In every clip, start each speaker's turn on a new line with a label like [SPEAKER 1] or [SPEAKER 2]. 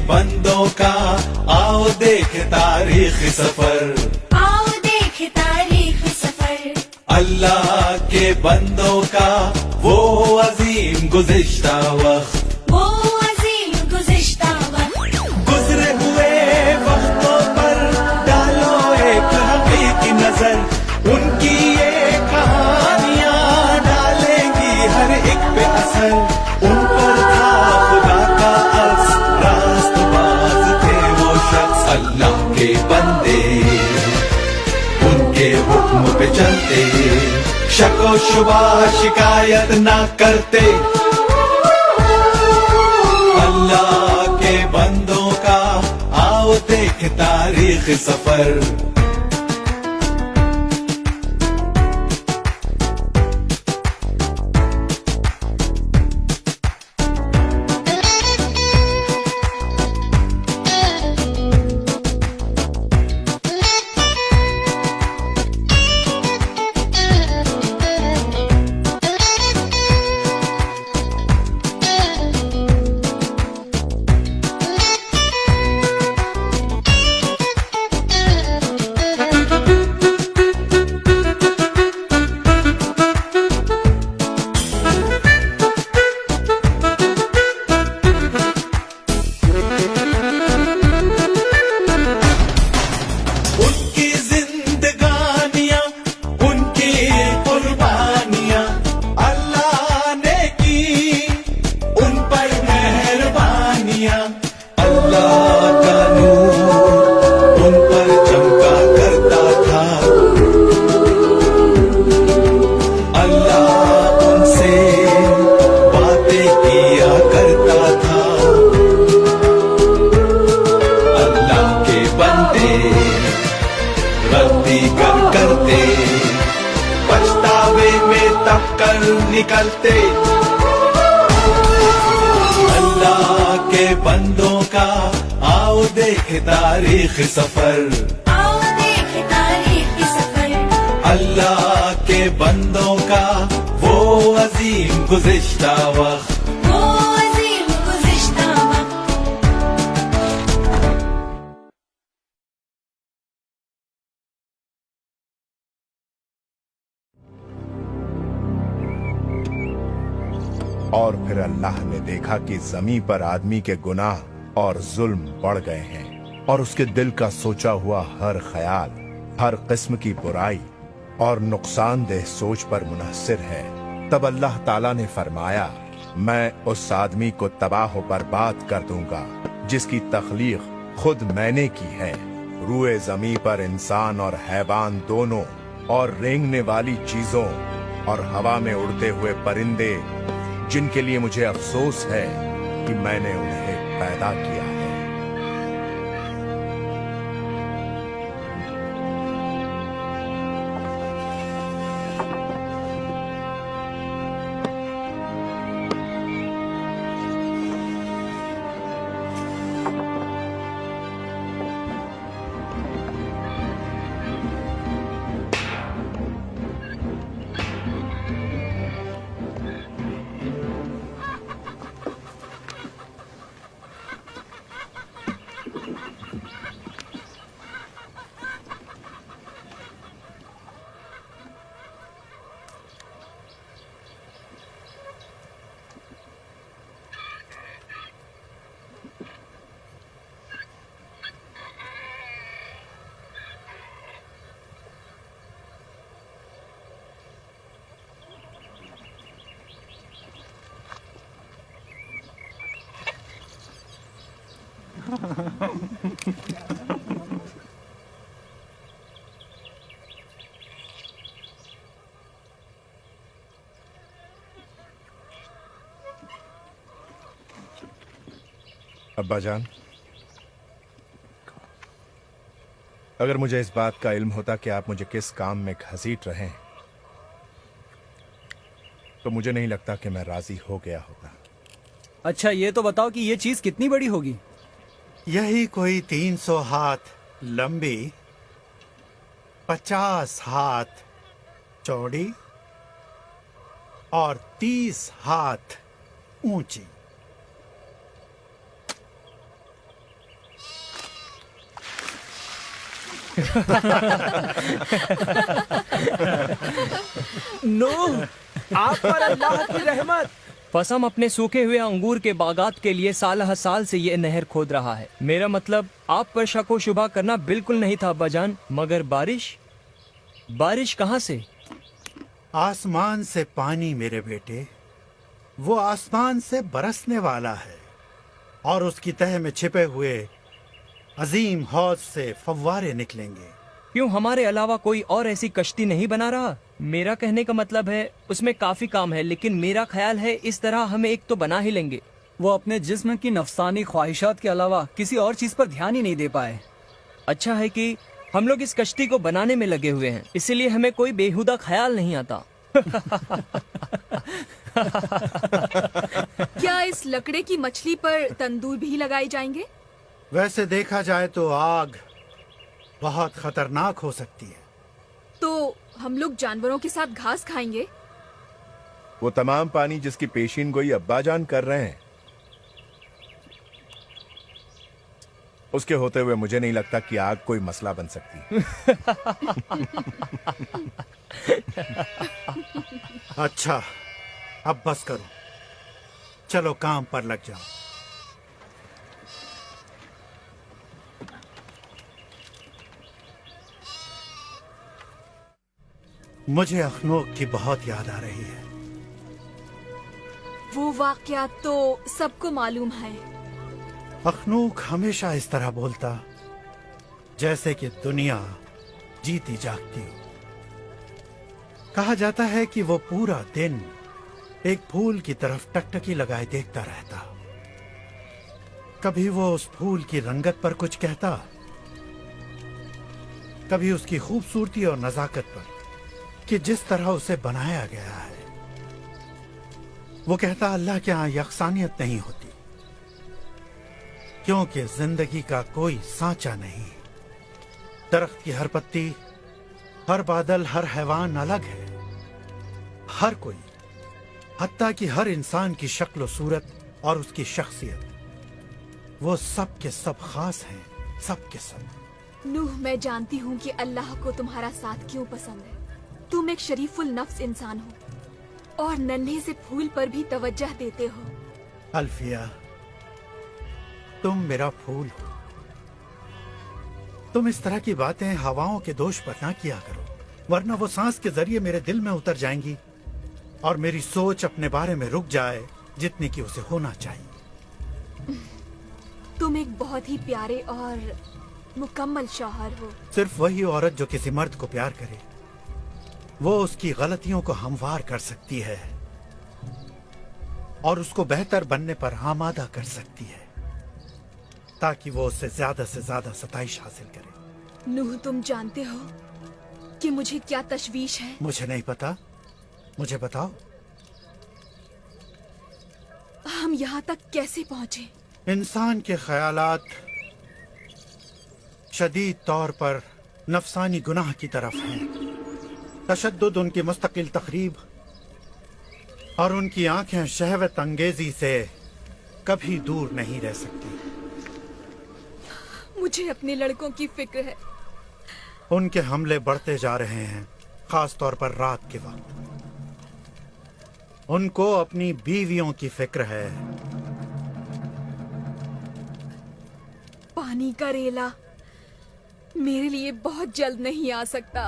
[SPEAKER 1] बंदों का आओ देख तारीख सफर,
[SPEAKER 2] आओ देख तारीख सफर।
[SPEAKER 1] अल्लाह के बंदों का वो अजीम गुज़िश्ता वक्त,
[SPEAKER 2] वो अजीम गुज़िश्ता वक्त।
[SPEAKER 1] गुजरे हुए वक्तों पर डालो एक हकीकी नजर, उनकी ये कहानियां डालेंगी हर एक पे असर। उन पर था खुदा का अक्स, रास्तबाज थे वो शख्स, अल्लाह के बंदे उनके हुक्म पे चलते, शको शुबा शिकायत ना करते। अल्लाह के बंदों का आओ देख तारीख सफर। निकलते अल्लाह के बंदों का आओ देख तारीख सफर,
[SPEAKER 2] आओ देख तारीख सफर।
[SPEAKER 1] अल्लाह के बंदों का वो अजीम गुज़िश्ता वक्त,
[SPEAKER 2] वो अजीम गुज़िश्ता वक्त।
[SPEAKER 3] और फिर अल्लाह ने देखा कि ज़मीन पर आदमी के गुनाह और जुल्म बढ़ गए हैं, और उसके दिल का सोचा हुआ हर ख्याल, हर किस्म की बुराई और नुकसानदेह सोच पर मुनहसिर है। तब अल्लाह ताला ने फरमाया, मैं उस आदमी को तबाह व बर्बाद कर दूंगा जिसकी तख्लीक खुद मैंने की है। रूए ज़मीन पर इंसान और हैवान दोनों, और रेंगने वाली चीजों और हवा में उड़ते हुए परिंदे, जिनके लिए मुझे अफसोस है कि मैंने उन्हें पैदा किया है। अब्बाजान, अगर मुझे इस बात का इल्म होता कि आप मुझे किस काम में घसीट रहे हैं, तो मुझे नहीं लगता कि मैं राजी हो गया होता।
[SPEAKER 4] अच्छा, ये तो बताओ कि ये चीज कितनी बड़ी होगी?
[SPEAKER 5] यही कोई 300 हाथ लंबी, 50 हाथ चौड़ी और 30 हाथ ऊंची।
[SPEAKER 6] नूह, आप पर अल्लाह की रहमत।
[SPEAKER 7] फसम अपने सूखे हुए अंगूर के बागात के लिए साल हर साल से ये नहर खोद रहा है। मेरा मतलब आप पर शक व शुबा करना बिल्कुल नहीं था अब्बाजान, मगर बारिश कहाँ से?
[SPEAKER 5] आसमान से पानी मेरे बेटे, वो आसमान से बरसने वाला है और उसकी तह में छिपे हुए अजीम हौज से फव्वारे निकलेंगे।
[SPEAKER 7] क्यों हमारे अलावा कोई और ऐसी कश्ती नहीं बना रहा? मेरा कहने का मतलब है उसमें काफी काम है, लेकिन मेरा ख्याल है इस तरह हमें एक तो बना ही लेंगे।
[SPEAKER 4] वो अपने जिस्म की नफसानी ख्वाहिशात के अलावा किसी और चीज पर ध्यान ही नहीं दे पाए।
[SPEAKER 7] अच्छा है कि हम लोग इस कश्ती को बनाने में लगे हुए हैं, इसीलिए हमें कोई बेहुदा ख्याल नहीं आता।
[SPEAKER 8] क्या इस लकड़े की मछली पर तंदूर भी लगाए जाएंगे?
[SPEAKER 5] वैसे देखा जाए तो आग बहुत खतरनाक हो सकती है।
[SPEAKER 8] तो हम लोग जानवरों के साथ घास खाएंगे?
[SPEAKER 3] वो तमाम पानी जिसकी पेशीन गोई अब्बाजान कर रहे हैं, उसके होते हुए मुझे नहीं लगता कि आग कोई मसला बन सकती।
[SPEAKER 5] अच्छा, अब बस करो, चलो काम पर लग जाओ। मुझे अखनूक की बहुत याद आ रही है।
[SPEAKER 8] वो वाकयात तो सबको मालूम है।
[SPEAKER 5] अखनूक हमेशा इस तरह बोलता जैसे कि दुनिया जीती जागती हो। कहा जाता है कि वो पूरा दिन एक फूल की तरफ टकटकी लगाए देखता रहता। कभी वो उस फूल की रंगत पर कुछ कहता, कभी उसकी खूबसूरती और नजाकत पर कि जिस तरह उसे बनाया गया है। वो कहता अल्लाह के यहाँ यकसानियत नहीं होती, क्योंकि जिंदगी का कोई सांचा नहीं। दरख्त की हर पत्ती, हर बादल, हर हैवान अलग है। हर कोई, हत्ता कि हर इंसान की शक्ल सूरत और उसकी शख्सियत, वो सब के सब खास हैं, सब के सब।
[SPEAKER 8] नूह, मैं जानती हूँ कि अल्लाह को तुम्हारा साथ क्यों पसंद है। तुम एक शरीफुल नफ्स इंसान हो और नन्हे से फूल पर भी तवज्जह देते हो।
[SPEAKER 5] अल्फिया, तुम मेरा फूल हो। तुम इस तरह की बातें हवाओं के दोष पर ना किया करो, वरना वो सांस के जरिए मेरे दिल में उतर जाएंगी और मेरी सोच अपने बारे में रुक जाए जितनी कि उसे होना चाहिए।
[SPEAKER 8] तुम एक बहुत ही प्यारे और मुकम्मल शौहर हो।
[SPEAKER 5] सिर्फ वही औरत जो किसी मर्द को प्यार करे, वो उसकी गलतियों को हमवार कर सकती है और उसको बेहतर बनने पर आमादा कर सकती है, ताकि वो उससे ज्यादा से ज्यादा सताइश हासिल करे।
[SPEAKER 8] नूह, तुम जानते हो कि मुझे क्या तशवीश है?
[SPEAKER 5] मुझे नहीं पता, मुझे बताओ।
[SPEAKER 8] हम यहाँ तक कैसे पहुँचे?
[SPEAKER 5] इंसान के ख्यालात शदीद तौर पर नफसानी गुनाह की तरफ हैं। तशद्दुद उनकी मुस्तकिल तकरीब और उनकी आंखें शहवत अंगेजी से कभी दूर नहीं रह सकती।
[SPEAKER 8] मुझे अपने लड़कों की फिक्र है।
[SPEAKER 5] उनके हमले बढ़ते जा रहे हैं, खास तौर पर रात के वक्त। उनको अपनी बीवियों की फिक्र है।
[SPEAKER 8] पानी का रेला मेरे लिए बहुत जल्द नहीं आ सकता।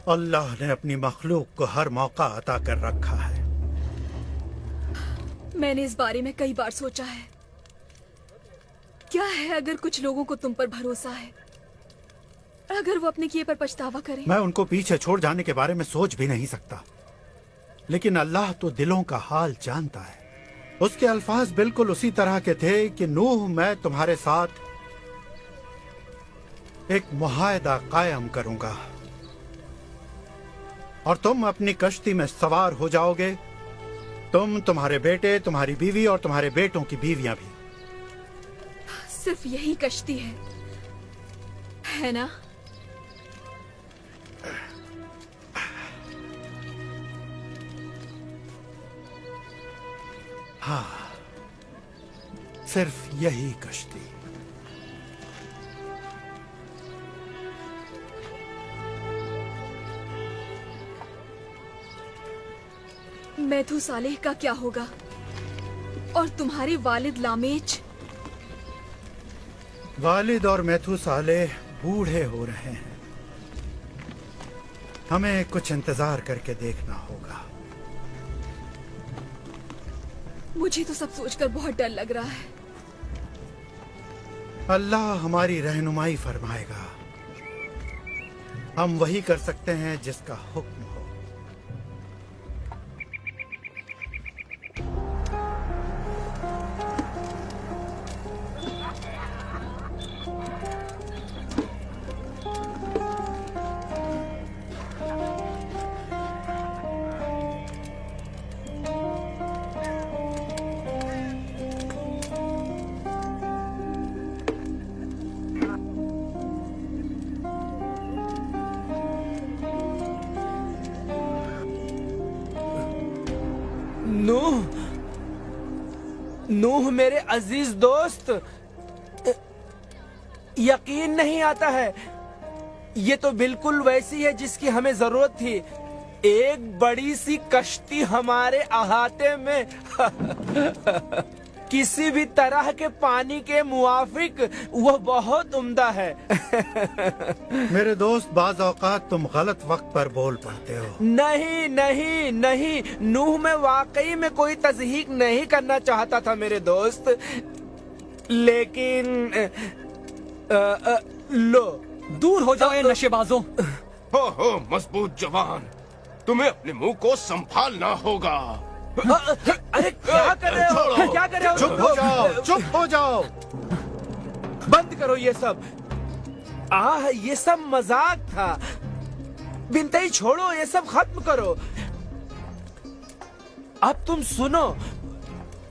[SPEAKER 5] अल्लाह ने अपनी मखलूक को हर मौका अता कर रखा है।
[SPEAKER 8] मैंने इस बारे में कई बार सोचा है। क्या है अगर कुछ लोगों को तुम पर भरोसा है, अगर वो अपने किए पर पछतावा करें?
[SPEAKER 5] मैं उनको पीछे छोड़ जाने के बारे में सोच भी नहीं सकता, लेकिन अल्लाह तो दिलों का हाल जानता है। उसके अल्फाज बिल्कुल उसी तरह के थे कि नूह, मैं तुम्हारे साथ एक मुआहदा कायम करूंगा और तुम अपनी कश्ती में सवार हो जाओगे, तुम, तुम्हारे बेटे, तुम्हारी बीवी और तुम्हारे बेटों की बीवियां भी।
[SPEAKER 8] सिर्फ यही कश्ती है ना?
[SPEAKER 5] हाँ, सिर्फ यही कश्ती।
[SPEAKER 8] मैथू सालेह का क्या होगा? और तुम्हारे वालिद लामेच?
[SPEAKER 5] वालिद और मैथू सालेह बूढ़े हो रहे हैं। हमें कुछ इंतजार करके देखना होगा।
[SPEAKER 8] मुझे तो सब सोचकर बहुत डर लग रहा है।
[SPEAKER 5] अल्लाह हमारी रहनुमाई फरमाएगा। हम वही कर सकते हैं जिसका हुक्म हो।
[SPEAKER 6] नूह मेरे अजीज दोस्त, यकीन नहीं आता है। ये तो बिल्कुल वैसी है जिसकी हमें जरूरत थी। एक बड़ी सी कश्ती हमारे अहाते में किसी भी तरह के पानी के मुआफिक वह बहुत उम्दा है।
[SPEAKER 5] मेरे दोस्त, बाज औकात तुम गलत वक्त पर बोल पड़ते हो।
[SPEAKER 6] नहीं नहीं नहीं, नूह में वाकई में कोई तज़हीक नहीं करना चाहता था मेरे दोस्त, लेकिन लो।
[SPEAKER 4] दूर हो जाओ ये नशेबाजों।
[SPEAKER 9] हो मजबूत जवान, तुम्हें अपने मुंह को संभालना होगा।
[SPEAKER 6] अरे क्या कर रहे हो? क्या कर रहे हो?
[SPEAKER 5] चुप हो जाओ, चुप हो जाओ।
[SPEAKER 6] बंद करो ये सब। ये सब मजाक था। बिनते छोड़ो, ये सब खत्म करो। अब तुम सुनो,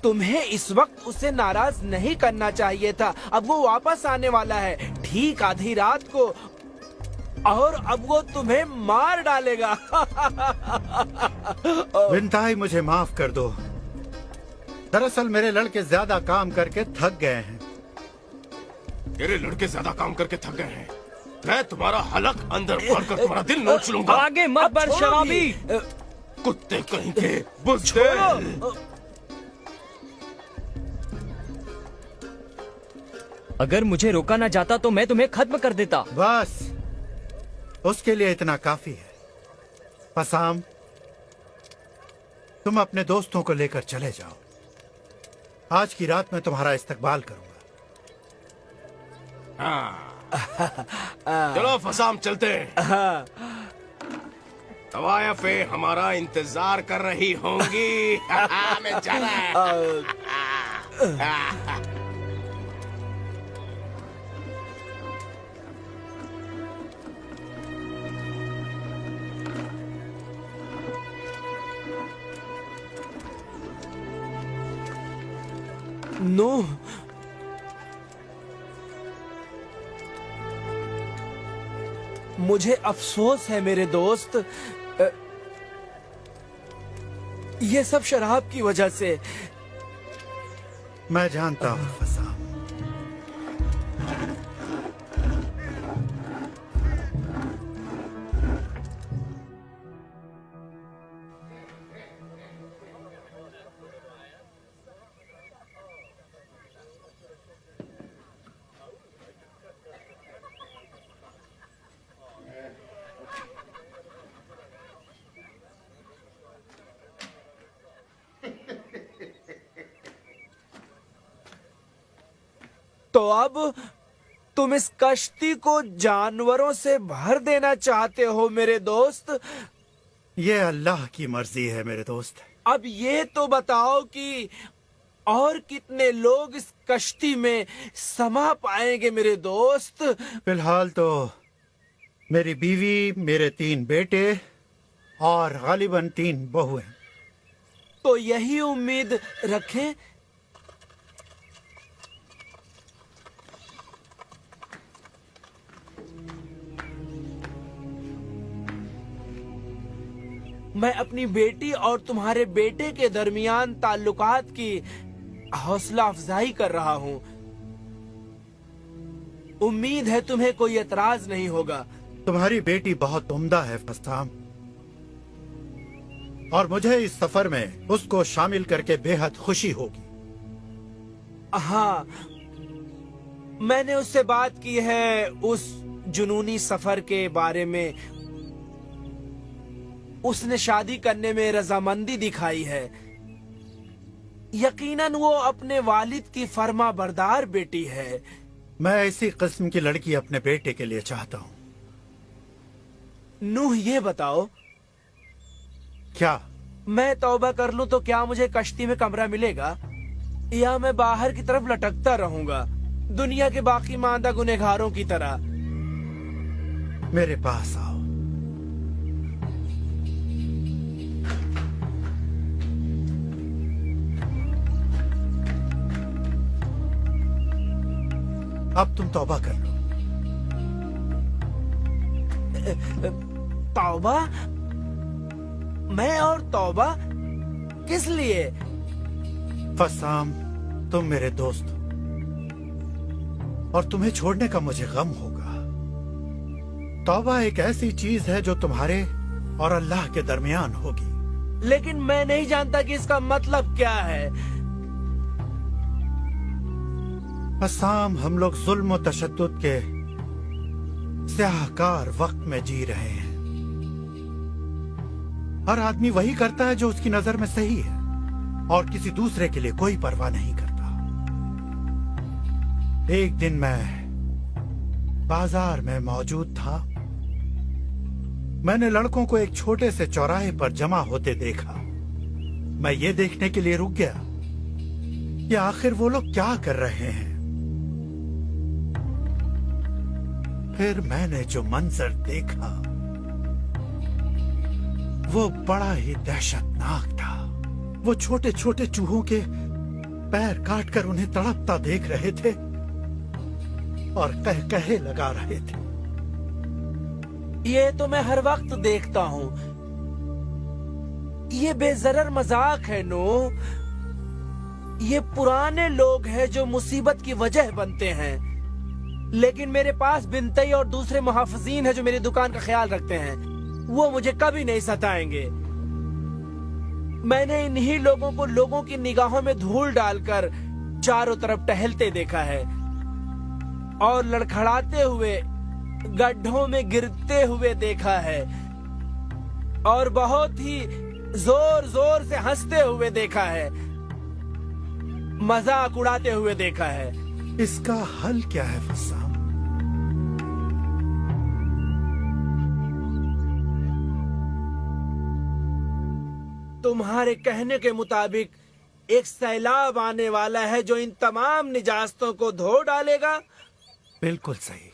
[SPEAKER 6] तुम्हें इस वक्त उसे नाराज नहीं करना चाहिए था। अब वो वापस आने वाला है ठीक आधी रात को, और अब वो तुम्हें मार डालेगा।
[SPEAKER 5] बिनताई, मुझे माफ कर दो। दरअसल मेरे लड़के ज्यादा काम करके थक गए हैं।
[SPEAKER 9] तेरे लड़के ज्यादा काम करके थक गए हैं। मैं तुम्हारा हलक अंदर भरकर तुम्हारा दिल नोच लूंगा।
[SPEAKER 7] आगे मत बढ़ शराबी।
[SPEAKER 9] कुत्ते कहीं के बुज़दिल।
[SPEAKER 7] अगर मुझे रोका ना जाता तो मैं तुम्हें खत्म कर देता।
[SPEAKER 5] बस, उसके लिए इतना काफी है। पसाम, तुम अपने दोस्तों को लेकर चले जाओ। आज की रात मैं तुम्हारा इस्तकबाल करूंगा।
[SPEAKER 9] चलो फसाम, चलते हैं। तवायफे हमारा इंतजार कर रही होंगी। मैं जा रहा है।
[SPEAKER 6] नूह, मुझे अफसोस है मेरे दोस्त, ये सब शराब की वजह से।
[SPEAKER 5] मैं जानता हूँ फसाम।
[SPEAKER 6] तो अब तुम इस कश्ती को जानवरों से भर देना चाहते हो मेरे दोस्त?
[SPEAKER 5] ये अल्लाह की मर्जी है मेरे दोस्त।
[SPEAKER 6] अब ये तो बताओ कि और कितने लोग इस कश्ती में समा पाएंगे मेरे दोस्त?
[SPEAKER 5] फिलहाल तो मेरी बीवी, मेरे 3 बेटे और गालिबन 3 बहुएं।
[SPEAKER 6] तो यही उम्मीद रखें। मैं अपनी बेटी और तुम्हारे बेटे के दरमियान ताल्लुकात की हौसला अफजाई कर रहा हूँ। उम्मीद है तुम्हें कोई एतराज नहीं होगा।
[SPEAKER 5] तुम्हारी बेटी बहुत उम्दा है फसाम। और मुझे इस सफर में उसको शामिल करके बेहद खुशी होगी।
[SPEAKER 6] हाँ, मैंने उससे बात की है उस जुनूनी सफर के बारे में। उसने शादी करने में रजामंदी दिखाई है। यकीनन वो अपने वालिद की फर्मा बरदार बेटी है।
[SPEAKER 5] मैं ऐसी किस्म की लड़की अपने बेटे के लिए चाहता हूँ।
[SPEAKER 6] नूह, ये बताओ,
[SPEAKER 5] क्या
[SPEAKER 6] मैं तौबा कर लूं तो क्या मुझे कश्ती में कमरा मिलेगा, या मैं बाहर की तरफ लटकता रहूंगा दुनिया के बाकी मांदा गुनहगारों की तरह?
[SPEAKER 5] मेरे पास आओ। अब तुम तौबा कर लो।
[SPEAKER 6] तौबा? मैं और तौबा? किस लिए?
[SPEAKER 5] फसाम, तुम मेरे दोस्त हो और तुम्हें छोड़ने का मुझे गम होगा। तौबा एक ऐसी चीज है जो तुम्हारे और अल्लाह के दरमियान होगी।
[SPEAKER 6] लेकिन मैं नहीं जानता कि इसका मतलब क्या है।
[SPEAKER 5] फसाम, हम लोग जुल्म और तशद्दुद के स्याहकार वक्त में जी रहे हैं। हर आदमी वही करता है जो उसकी नजर में सही है और किसी दूसरे के लिए कोई परवाह नहीं करता। एक दिन मैं बाजार में मौजूद था। मैंने लड़कों को एक छोटे से चौराहे पर जमा होते देखा। मैं ये देखने के लिए रुक गया कि आखिर वो लोग क्या कर रहे हैं। फिर मैंने जो मंजर देखा वो बड़ा ही दहशतनाक था। वो छोटे छोटे चूहों के पैर काटकर उन्हें तड़पता देख रहे थे और कहे लगा रहे थे।
[SPEAKER 6] ये तो मैं हर वक्त देखता हूँ। ये बेजरर मजाक है नो। ये पुराने लोग हैं जो मुसीबत की वजह बनते हैं। लेकिन मेरे पास बिनतई और दूसरे मुहाफिजीन हैं जो मेरी दुकान का ख्याल रखते हैं। वो मुझे कभी नहीं सताएंगे। मैंने इन्हीं लोगों को लोगों की निगाहों में धूल डालकर चारों तरफ टहलते देखा है और लड़खड़ाते हुए गड्ढों में गिरते हुए देखा है और बहुत ही जोर जोर से हंसते हुए देखा है, मजाक उड़ाते हुए देखा है।
[SPEAKER 5] इसका हल क्या है फसाम?
[SPEAKER 6] तुम्हारे कहने के मुताबिक एक सैलाब आने वाला है जो इन तमाम निजास्तों को धो डालेगा।
[SPEAKER 5] बिल्कुल सही।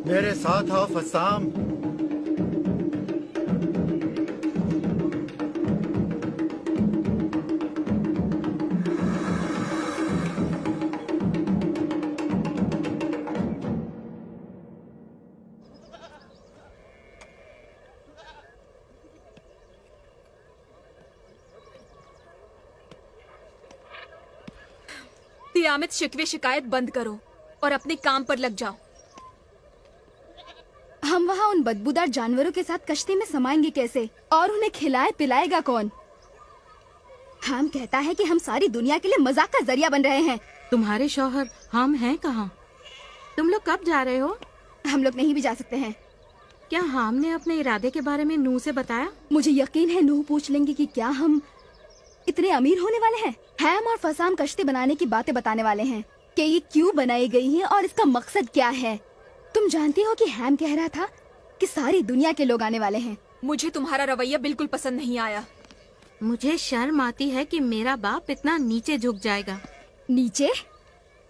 [SPEAKER 5] मेरे साथ आओ फसाम।
[SPEAKER 8] तियामत शिकवे शिकायत बंद करो और अपने काम पर लग जाओ।
[SPEAKER 10] हम वहाँ उन बदबूदार जानवरों के साथ कश्ती में समाएंगे कैसे और उन्हें खिलाए पिलाएगा कौन? हम कहता है कि हम सारी दुनिया के लिए मजाक का जरिया बन रहे हैं।
[SPEAKER 11] तुम्हारे शौहर हम हैं कहाँ? तुम लोग कब जा रहे हो?
[SPEAKER 10] हम लोग नहीं भी जा सकते हैं।
[SPEAKER 11] क्या हाम ने अपने इरादे के बारे में नूह से बताया?
[SPEAKER 10] मुझे यकीन है नूह पूछ लेंगे कि क्या हम इतने अमीर होने वाले हैं। हैम और फसाम कश्ती बनाने की बातें बताने वाले हैं कि ये क्यों बनाई गई है और इसका मकसद क्या है। तुम जानती हो कि हैम कह रहा था कि सारी दुनिया के लोग आने वाले हैं।
[SPEAKER 8] मुझे तुम्हारा रवैया बिल्कुल पसंद नहीं आया।
[SPEAKER 11] मुझे शर्म आती है कि मेरा बाप इतना नीचे झुक जाएगा।
[SPEAKER 10] नीचे?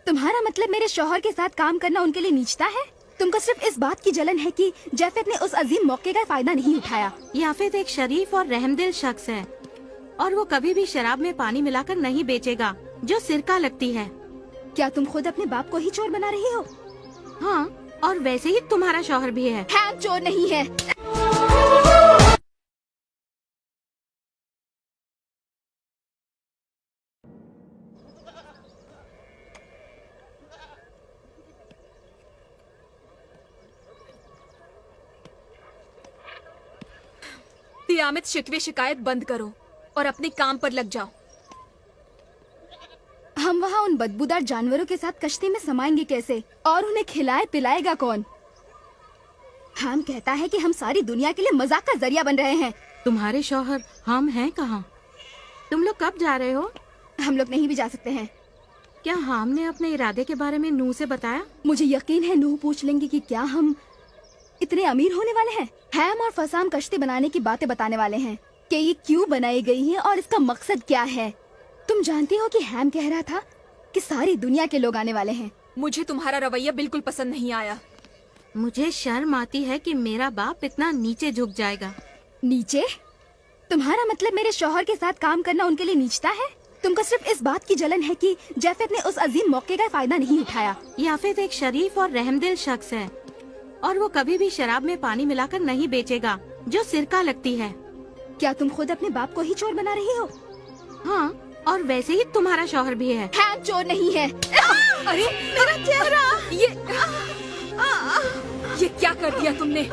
[SPEAKER 10] तुम्हारा मतलब मेरे शौहर के साथ काम करना उनके लिए नीचता है? तुमको सिर्फ इस बात की जलन है कि जाफेद ने उस अजीम मौके का फायदा नहीं उठाया।
[SPEAKER 11] याफेद एक शरीफ और रहमदिल शख्स है और वो कभी भी शराब में पानी मिलाकर नहीं बेचेगा जो सिरका लगती है।
[SPEAKER 10] क्या तुम खुद अपने बाप को ही चोर बना रही हो?
[SPEAKER 11] हाँ, और वैसे ही तुम्हारा शौहर भी है।
[SPEAKER 10] हैम चोर नहीं है।
[SPEAKER 8] तियामत शिकवे शिकायत बंद करो और अपने काम पर लग जाओ।
[SPEAKER 10] हम वहाँ उन बदबूदार जानवरों के साथ कश्ती में समाएंगे कैसे, और उन्हें खिलाए पिलाएगा कौन? हम कहता है कि हम सारी दुनिया के लिए मजाक का जरिया बन रहे हैं।
[SPEAKER 11] तुम्हारे शौहर हम हैं कहाँ? तुम लोग कब जा रहे हो?
[SPEAKER 10] हम लोग नहीं भी जा सकते हैं।
[SPEAKER 11] क्या हाम ने अपने इरादे के बारे में नूह से बताया?
[SPEAKER 10] मुझे यकीन है नूह पूछ लेंगे कि क्या हम इतने अमीर होने वाले हैं। हैम और फसाम कश्ती बनाने की बातें बताने वाले हैं कि ये क्यों बनाई गई है और इसका मकसद क्या है। तुम जानती हो कि हैम कह रहा था कि सारी दुनिया के लोग आने वाले हैं।
[SPEAKER 8] मुझे तुम्हारा रवैया बिल्कुल पसंद नहीं आया।
[SPEAKER 11] मुझे शर्म आती है कि मेरा बाप इतना नीचे झुक जाएगा।
[SPEAKER 10] नीचे? तुम्हारा मतलब मेरे शौहर के साथ काम करना उनके लिए नीचता है? तुमको सिर्फ इस बात की जलन है कि जैफेद ने उस अजीम मौके का फायदा नहीं उठाया।
[SPEAKER 11] याफेद एक शरीफ और रहमदिल शख्स है और वो कभी भी शराब में पानी मिलाकर नहीं बेचेगा जो सिरका लगती है।
[SPEAKER 10] क्या तुम खुद अपने बाप को ही चोर बना रही हो?
[SPEAKER 11] हाँ, और वैसे ही तुम्हारा शौहर भी है।
[SPEAKER 10] हैम चोर नहीं है।
[SPEAKER 8] अरे मेरा चेहरा! ये क्या कर दिया तुमने?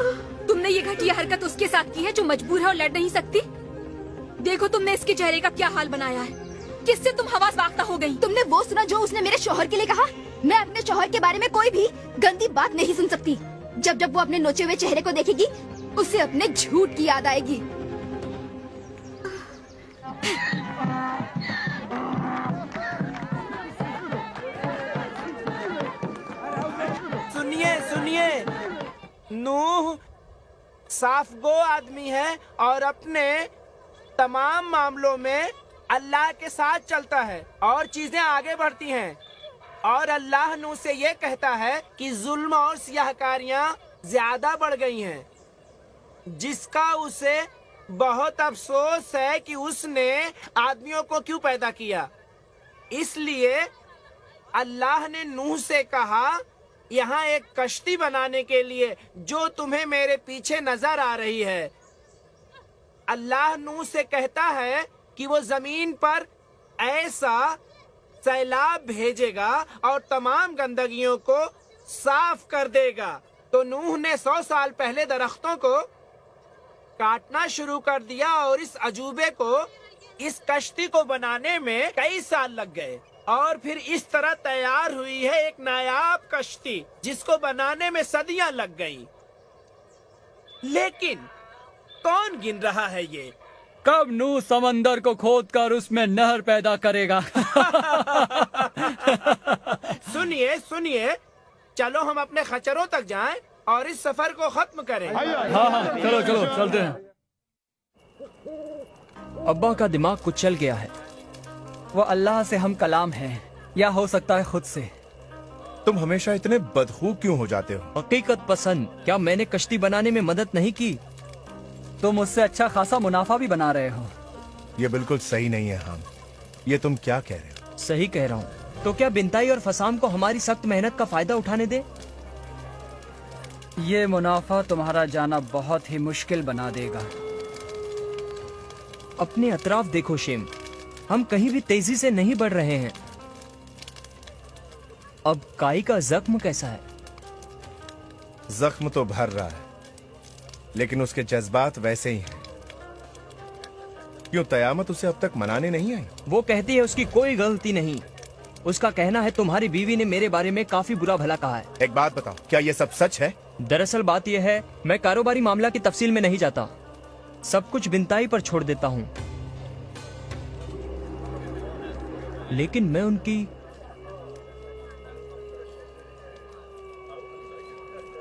[SPEAKER 8] तुमने ये घटिया हरकत उसके साथ की है जो मजबूर है और लड़ नहीं सकती। देखो तुमने इसके चेहरे का क्या हाल बनाया है। किससे तुम हवास वाख्ता हो गई?
[SPEAKER 10] तुमने वो सुना जो उसने मेरे शौहर के लिए कहा? मैं अपने शौहर के बारे में कोई भी गंदी बात नहीं सुन सकती। जब जब वो अपने नोचे हुए चेहरे को देखेगी उसे अपने झूठ की याद आएगी।
[SPEAKER 6] सुनिए सुनिए, नूह साफ गो आदमी है और अपने तमाम मामलों में अल्लाह के साथ चलता है और चीजें आगे बढ़ती हैं। और अल्लाह नूह से ये कहता है कि जुल्म और सियाहकारियां ज्यादा बढ़ गई हैं, जिसका उसे बहुत अफसोस है कि उसने आदमियों को क्यों पैदा किया। इसलिए अल्लाह ने नूह से कहा, यहाँ एक कश्ती बनाने के लिए जो तुम्हें मेरे पीछे नजर आ रही है। अल्लाह नूह से कहता है कि वो जमीन पर ऐसा सैलाब भेजेगा और तमाम गंदगियों को साफ कर देगा। तो नूह ने 100 साल पहले दरख्तों को काटना शुरू कर दिया और इस अजूबे को, इस कश्ती को बनाने में कई साल लग गए और फिर इस तरह तैयार हुई है एक नायाब कश्ती जिसको बनाने में सदियां लग गईं। लेकिन कौन गिन रहा है ये?
[SPEAKER 4] कब नूह समंदर को खोदकर उसमें नहर पैदा करेगा।
[SPEAKER 6] सुनिए सुनिए, चलो हम अपने खच्चरों तक जाएं और इस सफर को खत्म करें।
[SPEAKER 4] हाँ, चलो चलो चलते हैं।
[SPEAKER 7] अब्बा का दिमाग कुछ चल गया है।
[SPEAKER 4] वो अल्लाह से हम कलाम हैं, या हो सकता है खुद से।
[SPEAKER 3] तुम हमेशा इतने बदखू क्यों हो जाते हो?
[SPEAKER 7] हकीकत पसंद, क्या मैंने कश्ती बनाने में मदद नहीं की?
[SPEAKER 4] तुम उससे अच्छा खासा मुनाफा भी बना रहे हो।
[SPEAKER 3] ये बिल्कुल सही नहीं है हम। ये तुम क्या कह रहे हो?
[SPEAKER 7] सही कह रहा हूँ। तो क्या बिनताई और फसाम को हमारी सख्त मेहनत का फायदा उठाने दे?
[SPEAKER 4] ये मुनाफा तुम्हारा जाना बहुत ही मुश्किल बना देगा।
[SPEAKER 7] अपने अतराफ देखो शेम, हम कहीं भी तेजी से नहीं बढ़ रहे हैं। अब काई का जख्म कैसा है?
[SPEAKER 3] जख्म तो भर रहा है, लेकिन उसके जज्बात वैसे ही हैं। क्यों कयामत उसे अब तक मनाने नहीं आई?
[SPEAKER 7] वो कहती है उसकी कोई गलती नहीं। उसका कहना है तुम्हारी बीवी ने मेरे बारे में काफी बुरा भला कहा है।
[SPEAKER 3] एक बात बताओ, क्या ये सब सच है?
[SPEAKER 7] दरअसल बात यह है, मैं कारोबारी मामला की तफसील में नहीं जाता, सब कुछ बिनताई पर छोड़ देता हूँ। लेकिन मैं उनकी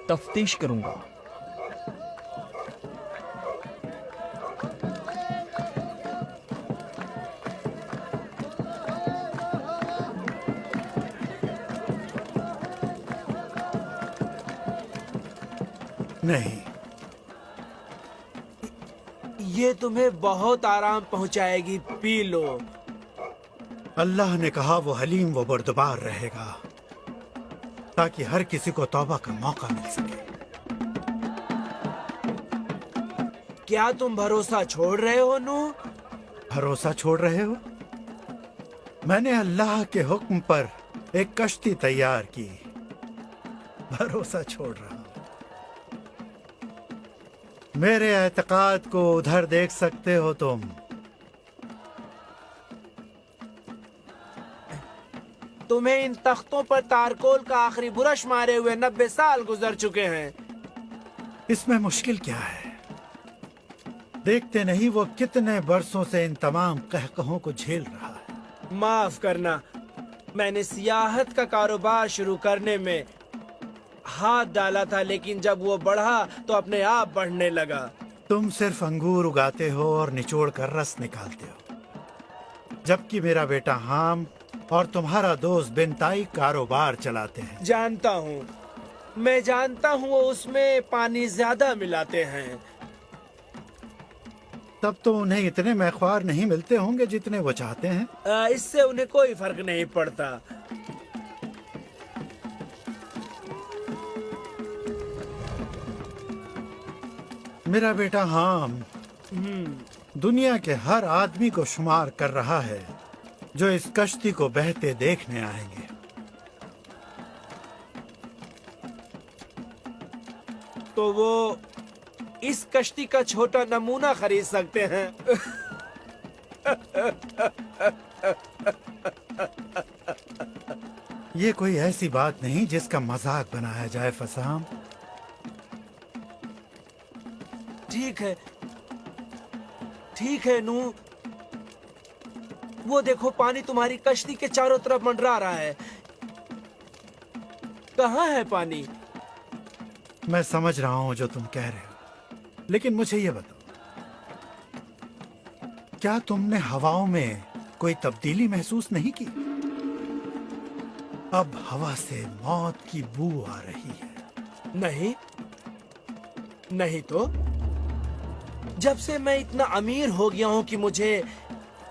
[SPEAKER 7] तफ्तीश करूंगा।
[SPEAKER 5] नहीं,
[SPEAKER 6] ये तुम्हें बहुत आराम पहुंचाएगी, पी लो।
[SPEAKER 5] अल्लाह ने कहा वो हलीम व बर्दबार रहेगा। ताकि हर किसी को तौबा का मौका मिल सके।
[SPEAKER 6] क्या तुम भरोसा छोड़ रहे हो नूह?
[SPEAKER 5] भरोसा छोड़ रहे हो? मैंने अल्लाह के हुक्म पर एक कश्ती तैयार की, भरोसा छोड़ रहा हूं। मेरे एतकाद को उधर देख सकते हो तुम।
[SPEAKER 6] तुम्हें इन तख्तों पर तारकोल का आखिरी बुरश मारे हुए 90 साल गुजर चुके हैं।
[SPEAKER 5] इसमें मुश्किल क्या है? देखते नहीं वो कितने बरसों से इन तमाम कहकहों को झेल रहा है।
[SPEAKER 6] माफ करना, मैंने सियाहत का कारोबार शुरू करने में हाथ डाला था, लेकिन जब वो बढ़ा तो अपने आप बढ़ने लगा।
[SPEAKER 5] तुम सिर्फ अंगूर उगाते हो और निचोड़ कर रस निकालते हो, जबकि मेरा बेटा हाम और तुम्हारा दोस्त बिनताई कारोबार चलाते हैं।
[SPEAKER 6] जानता हूँ, मैं जानता हूँ वो उसमें पानी ज्यादा मिलाते हैं।
[SPEAKER 5] तब तो उन्हें इतने मैख्वार नहीं मिलते होंगे जितने वो चाहते हैं।
[SPEAKER 6] इससे उन्हें कोई फर्क नहीं पड़ता।
[SPEAKER 5] मेरा बेटा हाम दुनिया के हर आदमी को शुमार कर रहा है जो इस कश्ती को बहते देखने आएंगे।
[SPEAKER 6] तो वो इस कश्ती का छोटा नमूना खरीद सकते हैं।
[SPEAKER 5] ये कोई ऐसी बात नहीं जिसका मजाक बनाया जाए फसाम।
[SPEAKER 6] ठीक है नूह। वो देखो, पानी तुम्हारी कश्ती के चारों तरफ मंडरा रहा है। कहाँ है पानी?
[SPEAKER 5] मैं समझ रहा हूँ जो तुम कह रहे हो, लेकिन मुझे ये बताओ, क्या तुमने हवाओं में कोई तब्दीली महसूस नहीं की? अब हवा से मौत की बू आ रही है।
[SPEAKER 6] नहीं तो जब से मैं इतना अमीर हो गया हूँ कि मुझे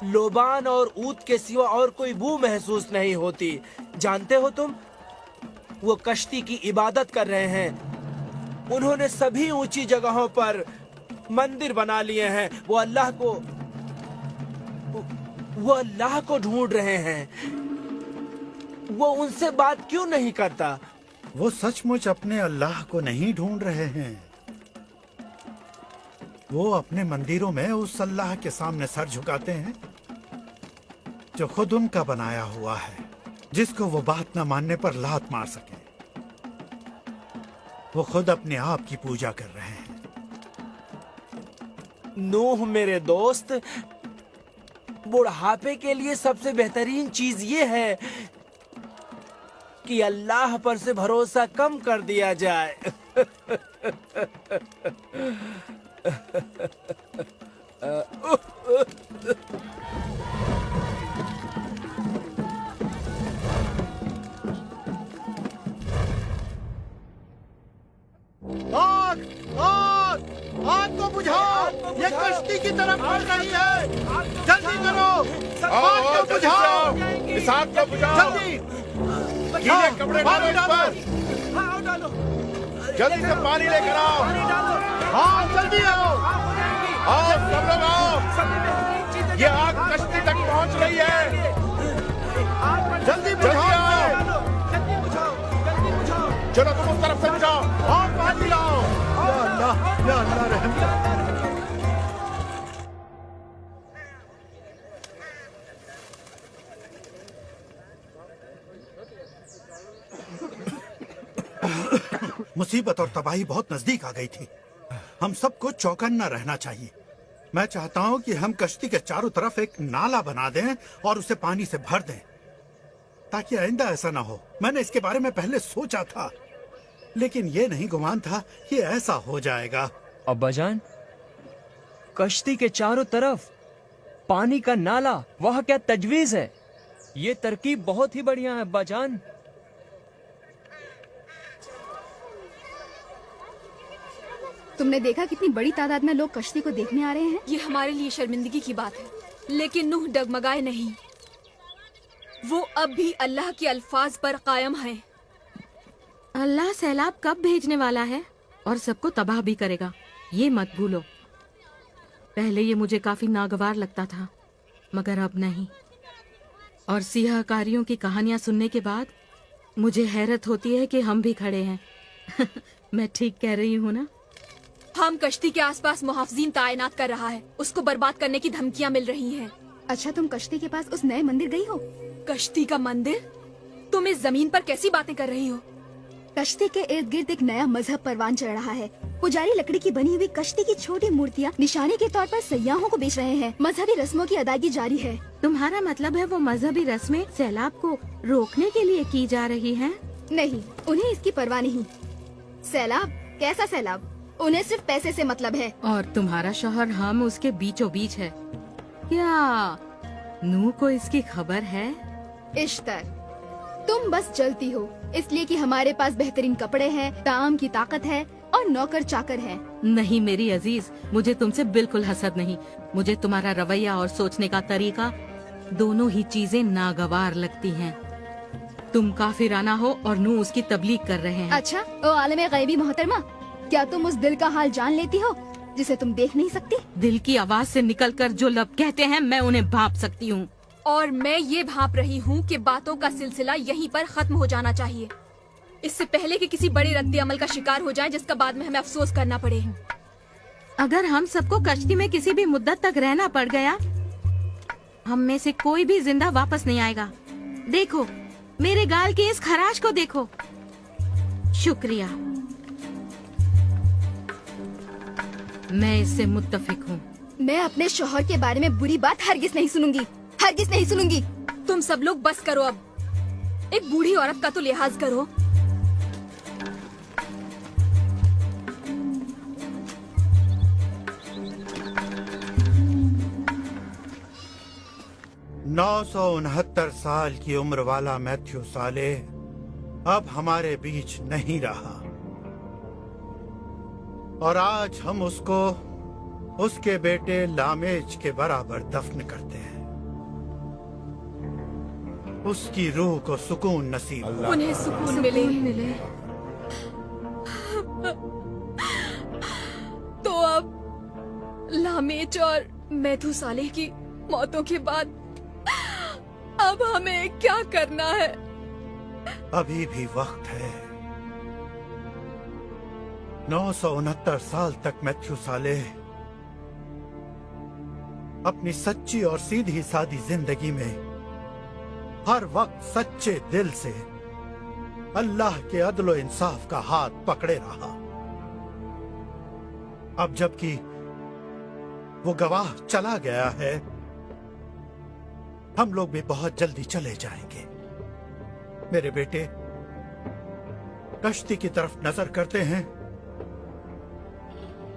[SPEAKER 6] लोबान और ऊद के सिवा और कोई बू महसूस नहीं होती। जानते हो तुम, वो कश्ती की इबादत कर रहे हैं। उन्होंने सभी ऊंची जगहों पर मंदिर बना लिए हैं। वो अल्लाह को ढूंढ रहे हैं। वो उनसे बात क्यों नहीं करता?
[SPEAKER 5] वो सचमुच अपने अल्लाह को नहीं ढूंढ रहे हैं। वो अपने मंदिरों में उस अल्लाह के सामने सर झुकाते हैं जो खुद उनका बनाया हुआ है, जिसको वो बात न मानने पर लात मार सके। वो खुद अपने आप की पूजा कर रहे हैं।
[SPEAKER 6] नूह मेरे दोस्त, बुढ़ापे के लिए सबसे बेहतरीन चीज ये है कि अल्लाह पर से भरोसा कम कर दिया जाए।
[SPEAKER 5] आग! आग! आग को बुझाओ! ये कश्ती की तरफ बढ़ रही है। जल्दी करो! आग को बुझाओ!
[SPEAKER 3] इस आग को बुझाओ!
[SPEAKER 5] जल्दी!
[SPEAKER 3] गीले कपड़े डालो इस पर! जल्दी से पानी लेकर आओ!
[SPEAKER 5] हाँ, जल्दी आओ!
[SPEAKER 3] आओ सब लोग आओ! ये आग कश्ती तक पहुंच रही है।
[SPEAKER 5] जल्दी बुझाओ!
[SPEAKER 3] चलो तुम उस तरफ से बुझाओ।
[SPEAKER 5] और पानी लाओ! या अल्लाह रहम कर। मुसीबत और तबाही बहुत नजदीक आ गई थी। हम सबको चौकन्ना रहना चाहिए। मैं चाहता हूं कि हम कश्ती के चारों तरफ एक नाला बना दें और उसे पानी से भर दें, ताकि आइंदा ऐसा ना हो। मैंने इसके बारे में पहले सोचा था, लेकिन ये नहीं गुमान था कि ऐसा हो जाएगा।
[SPEAKER 7] अब्बाजान, कश्ती के चारों तरफ पानी का नाला, वह क्या तजवीज है? ये तरकीब बहुत ही बढ़िया है अब्बाजान।
[SPEAKER 10] तुमने देखा कितनी बड़ी तादाद में लोग कश्ती को देखने आ रहे हैं?
[SPEAKER 8] ये हमारे लिए शर्मिंदगी की बात है, लेकिन नूह डगमगाए नहीं। वो अब भी अल्लाह के अल्फाज पर कायम है।
[SPEAKER 11] अल्लाह सैलाब कब भेजने वाला है और सबको तबाह भी करेगा, ये मत भूलो। पहले ये मुझे काफी नागवार लगता था, मगर अब नहीं। और सियाहकारियों की कहानियां सुनने के बाद मुझे हैरत होती है कि हम भी खड़े हैं। मैं ठीक कह रही हूँ ना?
[SPEAKER 8] हम कश्ती के आसपास मुहाफिजीन तैनात कर रहा है, उसको बर्बाद करने की धमकियाँ मिल रही हैं।
[SPEAKER 10] अच्छा, तुम कश्ती के पास उस नए मंदिर गई हो?
[SPEAKER 8] कश्ती का मंदिर? तुम इस जमीन पर कैसी बातें कर रही हो?
[SPEAKER 10] कश्ती के इर्द गिर्द एक नया मजहब परवान चढ़ रहा है। पुजारी लकड़ी की बनी हुई कश्ती की छोटी मूर्तियाँ निशाने के तौर पर सयाहों को बेच रहे हैं। मजहबी रस्मों की अदायगी जारी है।
[SPEAKER 11] तुम्हारा मतलब है वो मजहबी रस्में सैलाब को रोकने के लिए की जा रही हैं?
[SPEAKER 10] नहीं, उन्हें इसकी परवाह नहीं। सैलाब? कैसा सैलाब? उन्हें सिर्फ पैसे से मतलब है।
[SPEAKER 11] और तुम्हारा शौहर हम उसके बीचों बीच है। क्या नूह को इसकी खबर है?
[SPEAKER 10] इश्तर, तुम बस जलती हो इसलिए कि हमारे पास बेहतरीन कपड़े हैं, ताम की ताकत है और नौकर चाकर हैं।
[SPEAKER 11] नहीं मेरी अजीज, मुझे तुमसे बिल्कुल हसद नहीं। मुझे तुम्हारा रवैया और सोचने का तरीका, दोनों ही चीजें नागवार लगती हैं। तुम काफिराना हो और नूह उसकी तबलीग कर रहे हैं।
[SPEAKER 10] अच्छा, ओ आलमे गैबी मोहतरमा, क्या तुम उस दिल का हाल जान लेती हो जिसे तुम देख नहीं सकती?
[SPEAKER 11] दिल की आवाज से निकलकर जो लब कहते हैं मैं उन्हें भांप सकती हूँ।
[SPEAKER 8] और मैं ये भांप रही हूँ कि बातों का सिलसिला यहीं पर खत्म हो जाना चाहिए, इससे पहले कि किसी बड़े रद्द अमल का शिकार हो जाए जिसका बाद में हमें अफसोस करना पड़े।
[SPEAKER 11] अगर हम सबको कश्ती में किसी भी मुद्दत तक रहना पड़ गया, हम में से कोई भी जिंदा वापस नहीं आएगा। देखो मेरे गाल की इस खराश को देखो। शुक्रिया, मैं इससे मुत्तफिक हूँ।
[SPEAKER 10] मैं अपने शौहर के बारे में बुरी बात हरगिज नहीं सुनूंगी, हरगिज नहीं सुनूंगी।
[SPEAKER 8] तुम सब लोग बस करो अब, एक बूढ़ी औरत का तो लिहाज करो।
[SPEAKER 5] नौ 969 साल की उम्र वाला मैथ्यू साले अब हमारे बीच नहीं रहा और आज हम उसको उसके बेटे लामेज के बराबर दफन करते हैं। उसकी रूह को सुकून नसीब हो।
[SPEAKER 8] उन्हें सुकून मिले। तो अब लामेज और मैथू साले की मौतों के बाद अब हमें क्या करना है?
[SPEAKER 5] अभी भी वक्त है। 969 साल तक मैथ्यू साले अपनी सच्ची और सीधी सादी जिंदगी में हर वक्त सच्चे दिल से अल्लाह के अदल और इंसाफ का हाथ पकड़े रहा। अब जबकि वो गवाह चला गया है, हम लोग भी बहुत जल्दी चले जाएंगे। मेरे बेटे कश्ती की तरफ नजर करते हैं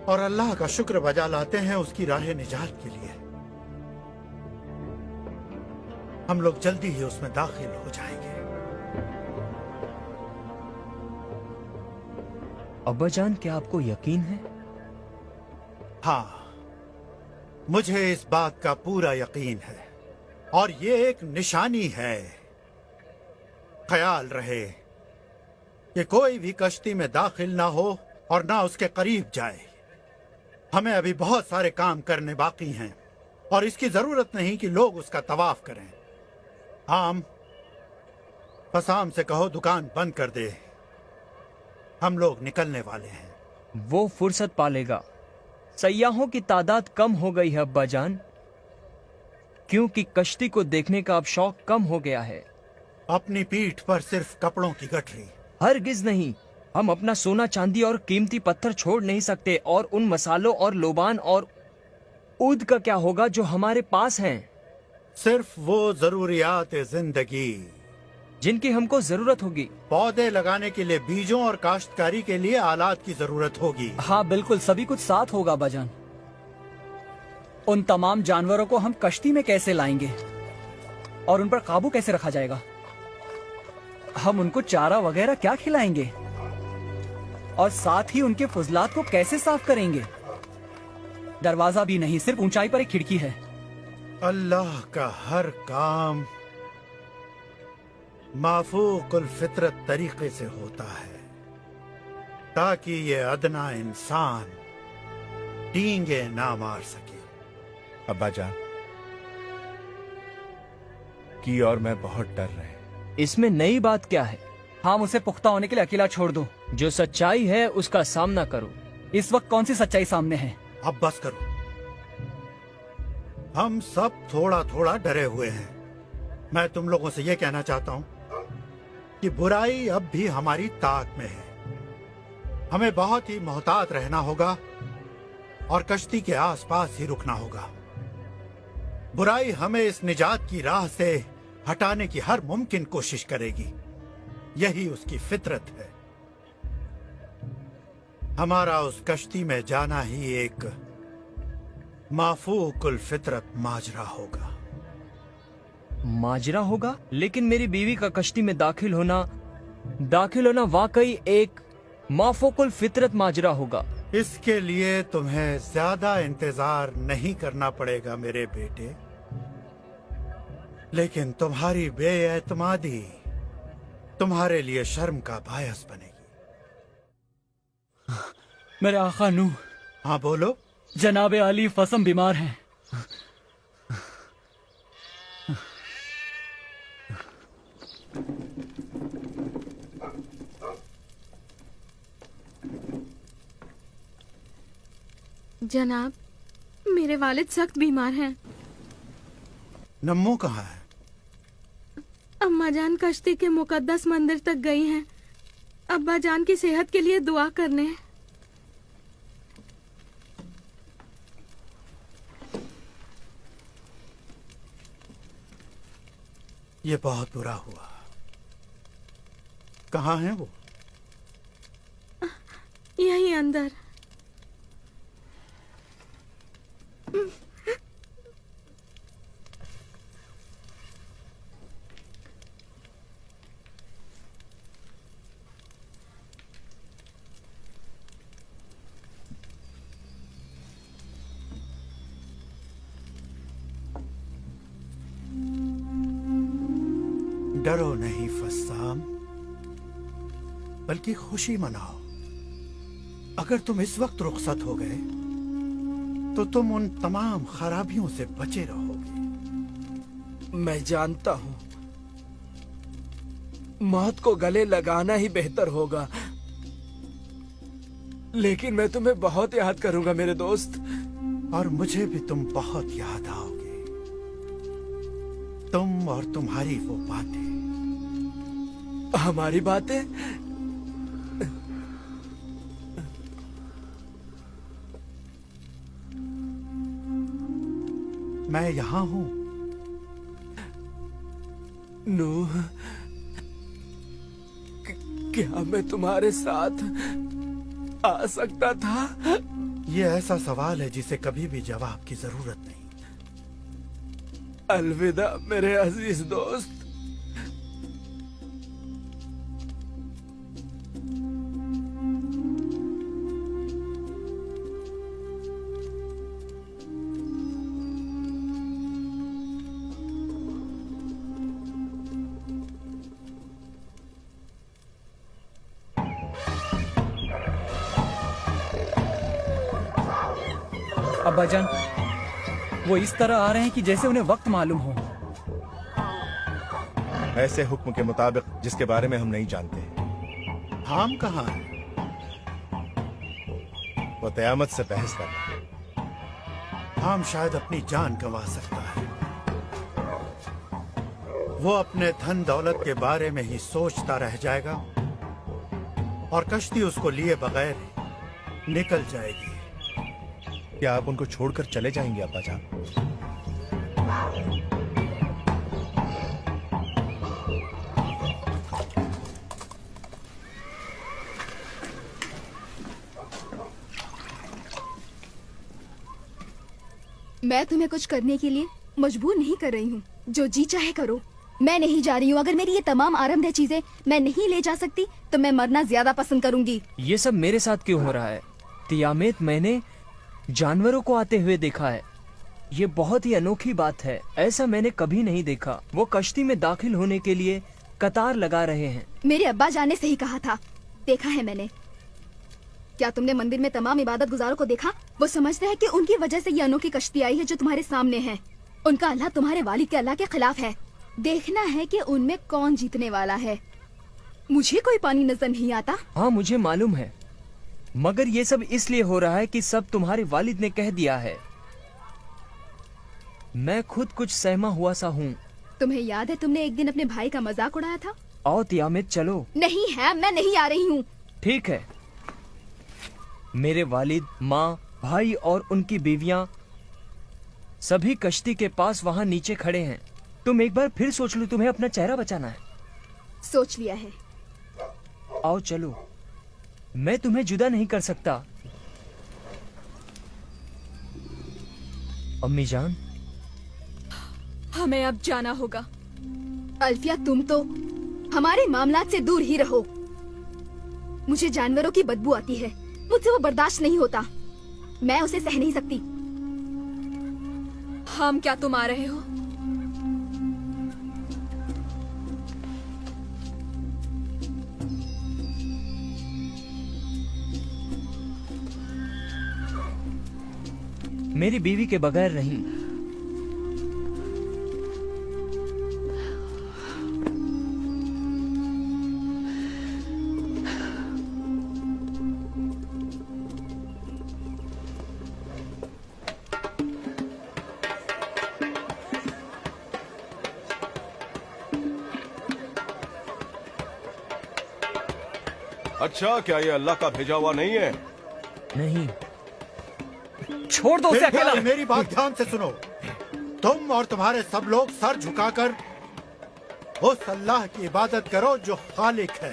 [SPEAKER 5] और अल्लाह का शुक्र बजा लाते हैं उसकी राह निजात के लिए। हम लोग जल्दी ही उसमें दाखिल हो जाएंगे।
[SPEAKER 7] अब्बाजान, क्या आपको यकीन है?
[SPEAKER 5] हाँ, मुझे इस बात का पूरा यकीन है और ये एक निशानी है। ख्याल रहे कि कोई भी कश्ती में दाखिल ना हो और ना उसके करीब जाए। हमें अभी बहुत सारे काम करने बाकी हैं और इसकी जरूरत नहीं कि लोग उसका तवाफ करें। फसाम से कहो दुकान बंद कर दे, हम लोग निकलने वाले हैं।
[SPEAKER 7] वो फुर्सत पालेगा। सयाहों की तादाद कम हो गई है अब्बाजान, क्योंकि कश्ती को देखने का अब शौक कम हो गया है।
[SPEAKER 5] अपनी पीठ पर सिर्फ कपड़ों की गठरी?
[SPEAKER 7] हरगिज नहीं। हम अपना सोना चांदी और कीमती पत्थर छोड़ नहीं सकते, और उन मसालों और लोबान और ऊद का क्या होगा जो हमारे पास हैं?
[SPEAKER 5] सिर्फ वो जरूरियात जिंदगी
[SPEAKER 7] जिनकी हमको जरूरत होगी।
[SPEAKER 5] पौधे लगाने के लिए बीजों और काश्तकारी के लिए आलात की जरूरत होगी।
[SPEAKER 4] हाँ बिल्कुल, सभी कुछ साथ होगा बाजान। उन तमाम जानवरों को हम कश्ती में कैसे लाएंगे और उन पर काबू कैसे रखा जाएगा? हम उनको चारा वगैरह क्या खिलाएंगे और साथ ही उनके फुजलात को कैसे साफ करेंगे? दरवाजा भी नहीं, सिर्फ ऊंचाई पर एक खिड़की है।
[SPEAKER 5] अल्लाह का हर काम माफूकुल फितरत तरीके से होता है। ताकि ये अदना इंसान डींगे ना मार सके।
[SPEAKER 3] अब्बा जान, की और मैं बहुत डर रहे हैं।
[SPEAKER 7] इसमें नई बात क्या है?
[SPEAKER 4] हम उसे पुख्ता होने के लिए अकेला छोड़ दो।
[SPEAKER 7] जो सच्चाई है उसका सामना करो।
[SPEAKER 4] इस वक्त कौन सी सच्चाई सामने है?
[SPEAKER 5] अब बस करो। हम सब थोड़ा थोड़ा डरे हुए हैं। मैं तुम लोगों से यह कहना चाहता हूं कि बुराई अब भी हमारी ताक में है। हमें बहुत ही मोहतात रहना होगा और कश्ती के आसपास ही रुकना होगा। बुराई हमें इस निजात की राह से हटाने की हर मुमकिन कोशिश करेगी। यही उसकी फितरत है। हमारा उस कश्ती में जाना ही एक माफूकुल फितरत माजरा होगा।
[SPEAKER 7] माजरा होगा? लेकिन मेरी बीवी का कश्ती में दाखिल होना वाकई एक माफूकुल फितरत माजरा होगा।
[SPEAKER 5] इसके लिए तुम्हें ज्यादा इंतजार नहीं करना पड़ेगा मेरे बेटे, लेकिन तुम्हारी बेएतमादी तुम्हारे लिए शर्म का बायस बनेगी।
[SPEAKER 4] मेरे आका नूह।
[SPEAKER 5] हाँ बोलो।
[SPEAKER 4] जनाबे अली फसम बीमार हैं।
[SPEAKER 11] जनाब, मेरे वालिद सख्त बीमार हैं।
[SPEAKER 5] नम्मो कहाँ है?
[SPEAKER 11] अम्मा जान कश्ती के मुकद्दस मंदिर तक गई हैं। अब्बा जान की सेहत के लिए दुआ करने।
[SPEAKER 5] ये बहुत बुरा हुआ। कहाँ हैं वो?
[SPEAKER 11] यहीं अंदर।
[SPEAKER 5] डरो नहीं फस्साम, बल्कि खुशी मनाओ। अगर तुम इस वक्त रुखसत हो गए तो तुम उन तमाम खराबियों से बचे रहोगे।
[SPEAKER 6] मैं जानता हूँ मौत को गले लगाना ही बेहतर होगा, लेकिन मैं तुम्हें बहुत याद करूंगा मेरे दोस्त।
[SPEAKER 5] और मुझे भी तुम बहुत याद आओगे। तुम और तुम्हारी वो बातें।
[SPEAKER 6] हमारी बातें?
[SPEAKER 5] मैं यहां हूं।
[SPEAKER 6] नूह, क्या मैं तुम्हारे साथ आ सकता था?
[SPEAKER 5] ये ऐसा सवाल है जिसे कभी भी जवाब की जरूरत नहीं।
[SPEAKER 6] अलविदा मेरे अजीज दोस्त।
[SPEAKER 4] अब्बाजान, वो इस तरह आ रहे हैं कि जैसे उन्हें वक्त मालूम हो।
[SPEAKER 3] ऐसे हुक्म के मुताबिक जिसके बारे में हम नहीं जानते।
[SPEAKER 5] हम कहाँ हैं?
[SPEAKER 3] वो क़यामत से बहस कर रहा है।
[SPEAKER 5] हम शायद अपनी जान गंवा सकता है। वो अपने धन दौलत के बारे में ही सोचता रह जाएगा और कश्ती उसको लिए बगैर निकल जाएगी।
[SPEAKER 3] क्या आप उनको छोड़कर चले जाएंगे अब्बाजान?
[SPEAKER 10] मैं तुम्हें कुछ करने के लिए मजबूर नहीं कर रही हूँ। जो जी चाहे करो। मैं नहीं जा रही हूँ। अगर मेरी ये तमाम आरामदेह चीजें मैं नहीं ले जा सकती तो मैं मरना ज्यादा पसंद करूंगी।
[SPEAKER 7] ये सब मेरे साथ क्यों हो रहा है? तियामेत, मैंने जानवरों को आते हुए देखा है। ये बहुत ही अनोखी बात है। ऐसा मैंने कभी नहीं देखा। वो कश्ती में दाखिल होने के लिए कतार लगा रहे हैं।
[SPEAKER 10] मेरे अब्बा जान ने सही कहा था। देखा है मैंने। क्या तुमने मंदिर में तमाम इबादत गुजारों को देखा? वो समझते हैं कि उनकी वजह से ये अनोखी कश्ती आई है जो तुम्हारे सामने है। उनका अल्लाह तुम्हारे वालिद के अल्लाह के खिलाफ है। देखना है कि उनमें कौन जीतने वाला है। मुझे कोई पानी नजर नहीं आता।
[SPEAKER 7] हाँ मुझे मालूम है, मगर ये सब इसलिए हो रहा है कि सब तुम्हारे वालिद ने कह दिया है। मैं खुद कुछ सहमा हुआ सा हूँ।
[SPEAKER 10] तुम्हें याद है तुमने एक दिन अपने भाई का मजाक उड़ाया था?
[SPEAKER 7] आओ तियामित चलो।
[SPEAKER 10] नहीं है, मैं नहीं आ रही हूँ।
[SPEAKER 7] ठीक है। मेरे वालिद, माँ, भाई और उनकी बीवियाँ सभी कश्ती के पास वहाँ नीचे खड़े हैं। तुम एक बार फिर सोच लो, तुम्हें अपना चेहरा बचाना है।
[SPEAKER 10] सोच लिया है।
[SPEAKER 7] आओ चलो, मैं तुम्हें जुदा नहीं कर सकता। अम्मी जान,
[SPEAKER 8] हमें अब जाना होगा।
[SPEAKER 10] अल्फिया तुम तो हमारे मामलात से दूर ही रहो। मुझे जानवरों की बदबू आती है, मुझसे वो बर्दाश्त नहीं होता। मैं उसे सह नहीं सकती।
[SPEAKER 8] हम क्या तुम आ रहे हो?
[SPEAKER 7] मेरी बीवी के बगैर नहीं।
[SPEAKER 9] अच्छा, क्या ये अल्लाह का भेजा हुआ नहीं है?
[SPEAKER 7] नहीं।
[SPEAKER 4] छोड़ दो उसे अकेला।
[SPEAKER 5] मेरी बात ध्यान से सुनो। तुम और तुम्हारे सब लोग सर झुकाकर उस अल्लाह की इबादत करो जो खालिक है,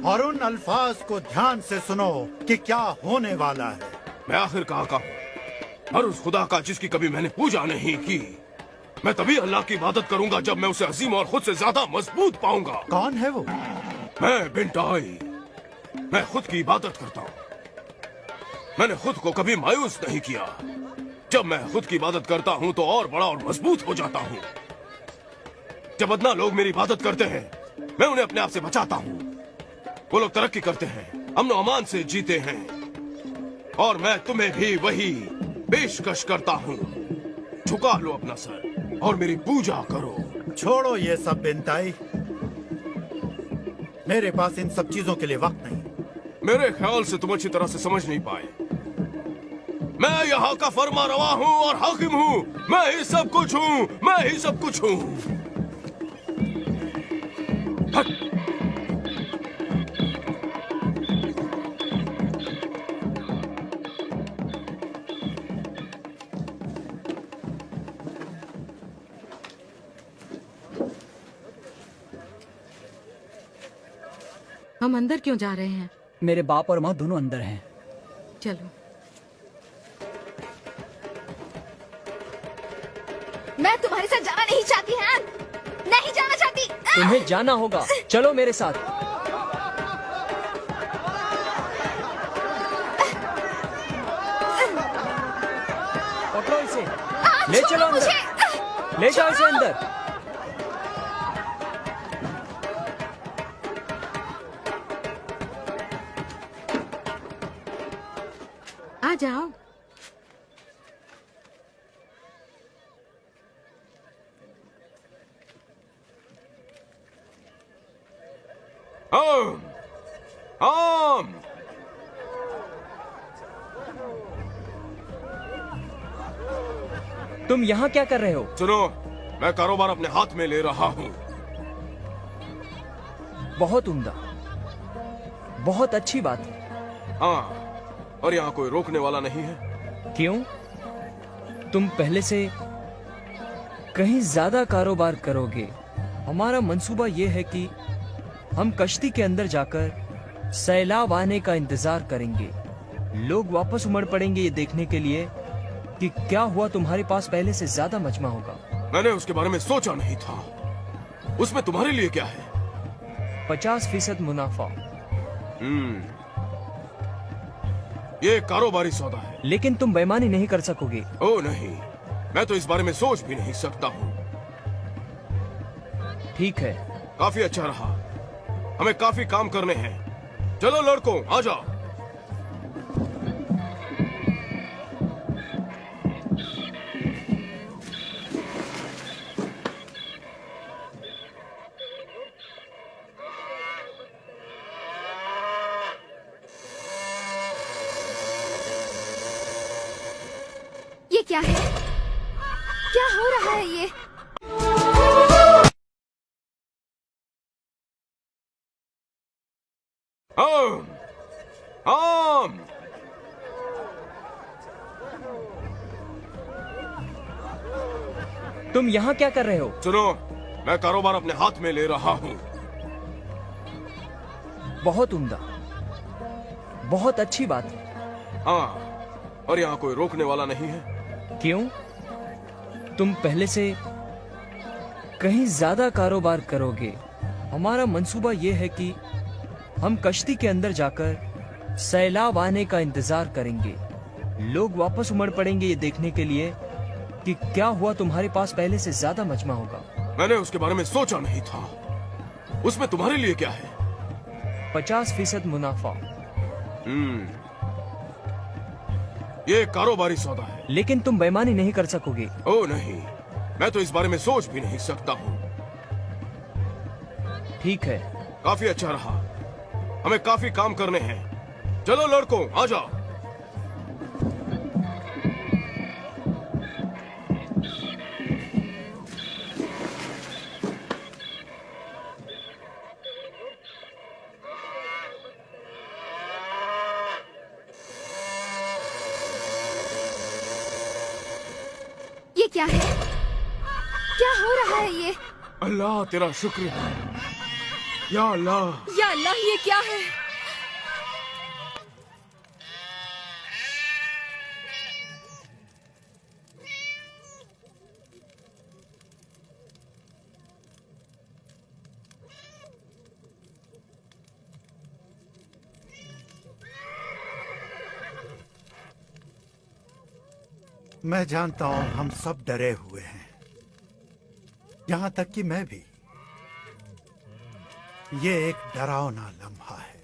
[SPEAKER 5] और उन अल्फाज को ध्यान से सुनो कि क्या होने वाला है।
[SPEAKER 9] मैं आखिर कहाँ का हूँ? और उस खुदा का जिसकी कभी मैंने पूजा नहीं की। मैं तभी अल्लाह की इबादत करूंगा जब मैं उसे अजीम और खुद से ज्यादा मजबूत पाऊंगा।
[SPEAKER 5] कौन है वो?
[SPEAKER 9] मैं बिंटाई। मैं खुद की इबादत करता हूँ। मैंने खुद को कभी मायूस नहीं किया। जब मैं खुद की इबादत करता हूँ तो और बड़ा और मजबूत हो जाता हूँ। जब अदना लोग मेरी इबादत करते हैं, मैं उन्हें अपने आप से बचाता हूँ। वो लोग तरक्की करते हैं, अमन और अमान से जीते हैं, और मैं तुम्हें भी वही पेशकश करता हूँ। झुका लो अपना सर और मेरी पूजा करो।
[SPEAKER 5] छोड़ो ये सब बिंताई, मेरे पास इन सब चीजों के लिए वक्त नहीं।
[SPEAKER 9] मेरे ख्याल से तुम अच्छी तरह से समझ नहीं पाए। मैं यहाँ का फरमा रवा हूँ और हाकिम हूँ। मैं ही सब कुछ हूँ। मैं ही सब कुछ हूँ। हट।
[SPEAKER 11] हम अंदर क्यों जा रहे हैं?
[SPEAKER 4] मेरे बाप और माँ दोनों अंदर हैं।
[SPEAKER 11] चलो।
[SPEAKER 10] मैं तुम्हारे साथ जाना नहीं चाहती है, नहीं जाना चाहती।
[SPEAKER 7] तुम्हें जाना होगा, चलो मेरे साथ। पकड़ो इसे, ले चलो अंदर, ले जाओ इसे अंदर।
[SPEAKER 11] आ जाओ।
[SPEAKER 9] आम, आम।
[SPEAKER 7] तुम यहाँ क्या कर रहे हो?
[SPEAKER 9] सुनो, मैं कारोबार अपने हाथ में ले रहा हूँ।
[SPEAKER 7] बहुत उम्दा, बहुत अच्छी बात है।
[SPEAKER 9] हाँ, और यहाँ कोई रोकने वाला नहीं है।
[SPEAKER 7] क्यों? तुम पहले से कहीं ज्यादा कारोबार करोगे। हमारा मंसूबा ये है कि हम कश्ती के अंदर जाकर सैलाब आने का इंतजार करेंगे। लोग वापस उमड़ पड़ेंगे ये देखने के लिए कि क्या हुआ। तुम्हारे पास पहले से ज्यादा मजमा होगा।
[SPEAKER 9] मैंने उसके बारे में सोचा नहीं था। उसमें तुम्हारे लिए क्या है?
[SPEAKER 7] 50% मुनाफा।
[SPEAKER 9] ये कारोबारी सौदा है।
[SPEAKER 7] लेकिन तुम बेईमानी नहीं कर सकोगे।
[SPEAKER 9] ओ नहीं, मैं तो इस बारे में सोच भी नहीं सकता हूँ।
[SPEAKER 7] ठीक है,
[SPEAKER 9] काफी अच्छा रहा। हमें काफी काम करने हैं। चलो लड़कों, आ जाओ।
[SPEAKER 10] ये क्या है? क्या हो रहा है ये?
[SPEAKER 9] आम, आम।
[SPEAKER 7] तुम यहाँ क्या कर रहे हो?
[SPEAKER 9] सुनो, मैं कारोबार अपने हाथ में ले रहा हूँ।
[SPEAKER 7] बहुत उम्दा, बहुत अच्छी बात है।
[SPEAKER 9] हाँ, और यहाँ कोई रोकने वाला नहीं है।
[SPEAKER 7] क्यों? तुम पहले से कहीं ज्यादा कारोबार करोगे। हमारा मंसूबा ये है कि हम कश्ती के अंदर जाकर सैलाब आने का इंतजार करेंगे। लोग वापस उमड़ पड़ेंगे ये देखने के लिए कि क्या हुआ। तुम्हारे पास पहले से ज्यादा मजमा होगा।
[SPEAKER 9] मैंने उसके बारे में सोचा नहीं था। उसमें तुम्हारे लिए क्या है?
[SPEAKER 7] 50% मुनाफा।
[SPEAKER 9] ये एक कारोबारी सौदा है।
[SPEAKER 7] लेकिन तुम बेईमानी नहीं कर सकोगे।
[SPEAKER 9] ओ नहीं, मैं तो इस बारे में सोच भी नहीं सकता हूँ।
[SPEAKER 7] ठीक है,
[SPEAKER 9] काफी अच्छा रहा। हमें काफी काम करने हैं। चलो लड़कों, आ जाओ।
[SPEAKER 10] ये क्या है? क्या हो रहा है ये?
[SPEAKER 9] अल्लाह तेरा शुक्र है। या अल्लाह,
[SPEAKER 8] या अल्लाह, ये क्या है?
[SPEAKER 5] मैं जानता हूं हम सब डरे हुए हैं, यहां तक कि मैं भी। ये एक डरावना लम्हा है।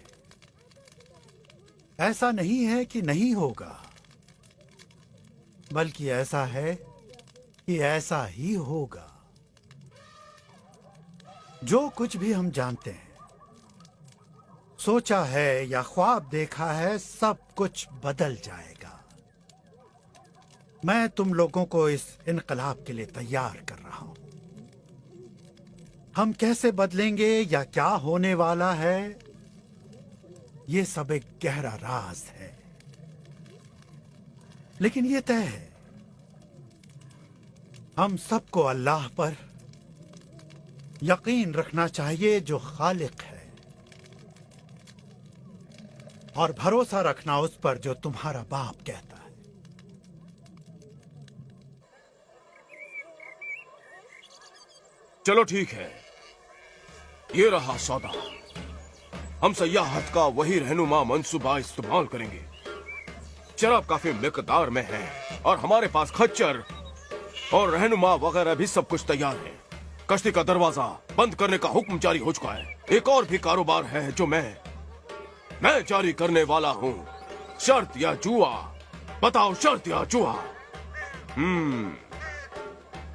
[SPEAKER 5] ऐसा नहीं है कि नहीं होगा, बल्कि ऐसा है कि ऐसा ही होगा। जो कुछ भी हम जानते हैं, सोचा है या ख्वाब देखा है, सब कुछ बदल जाएगा। मैं तुम लोगों को इस इनकलाब के लिए तैयार कर रहा हूं। हम कैसे बदलेंगे या क्या होने वाला है, ये सब एक गहरा राज है। लेकिन ये तय है, हम सबको अल्लाह पर यकीन रखना चाहिए जो खालिक है, और भरोसा रखना उस पर जो तुम्हारा बाप कहता है।
[SPEAKER 9] चलो ठीक है, ये रहा सौदा। हम सयाहत का वही रहनुमा मंसूबा इस्तेमाल करेंगे। शराब काफी मिकदार में है और हमारे पास खच्चर और रहनुमा वगैरह भी सब कुछ तैयार है। कश्ती का दरवाजा बंद करने का हुक्म जारी हो चुका है। एक और भी कारोबार है जो मैं जारी करने वाला हूँ। शर्त या जुआ? बताओ, शर्त या जुआ?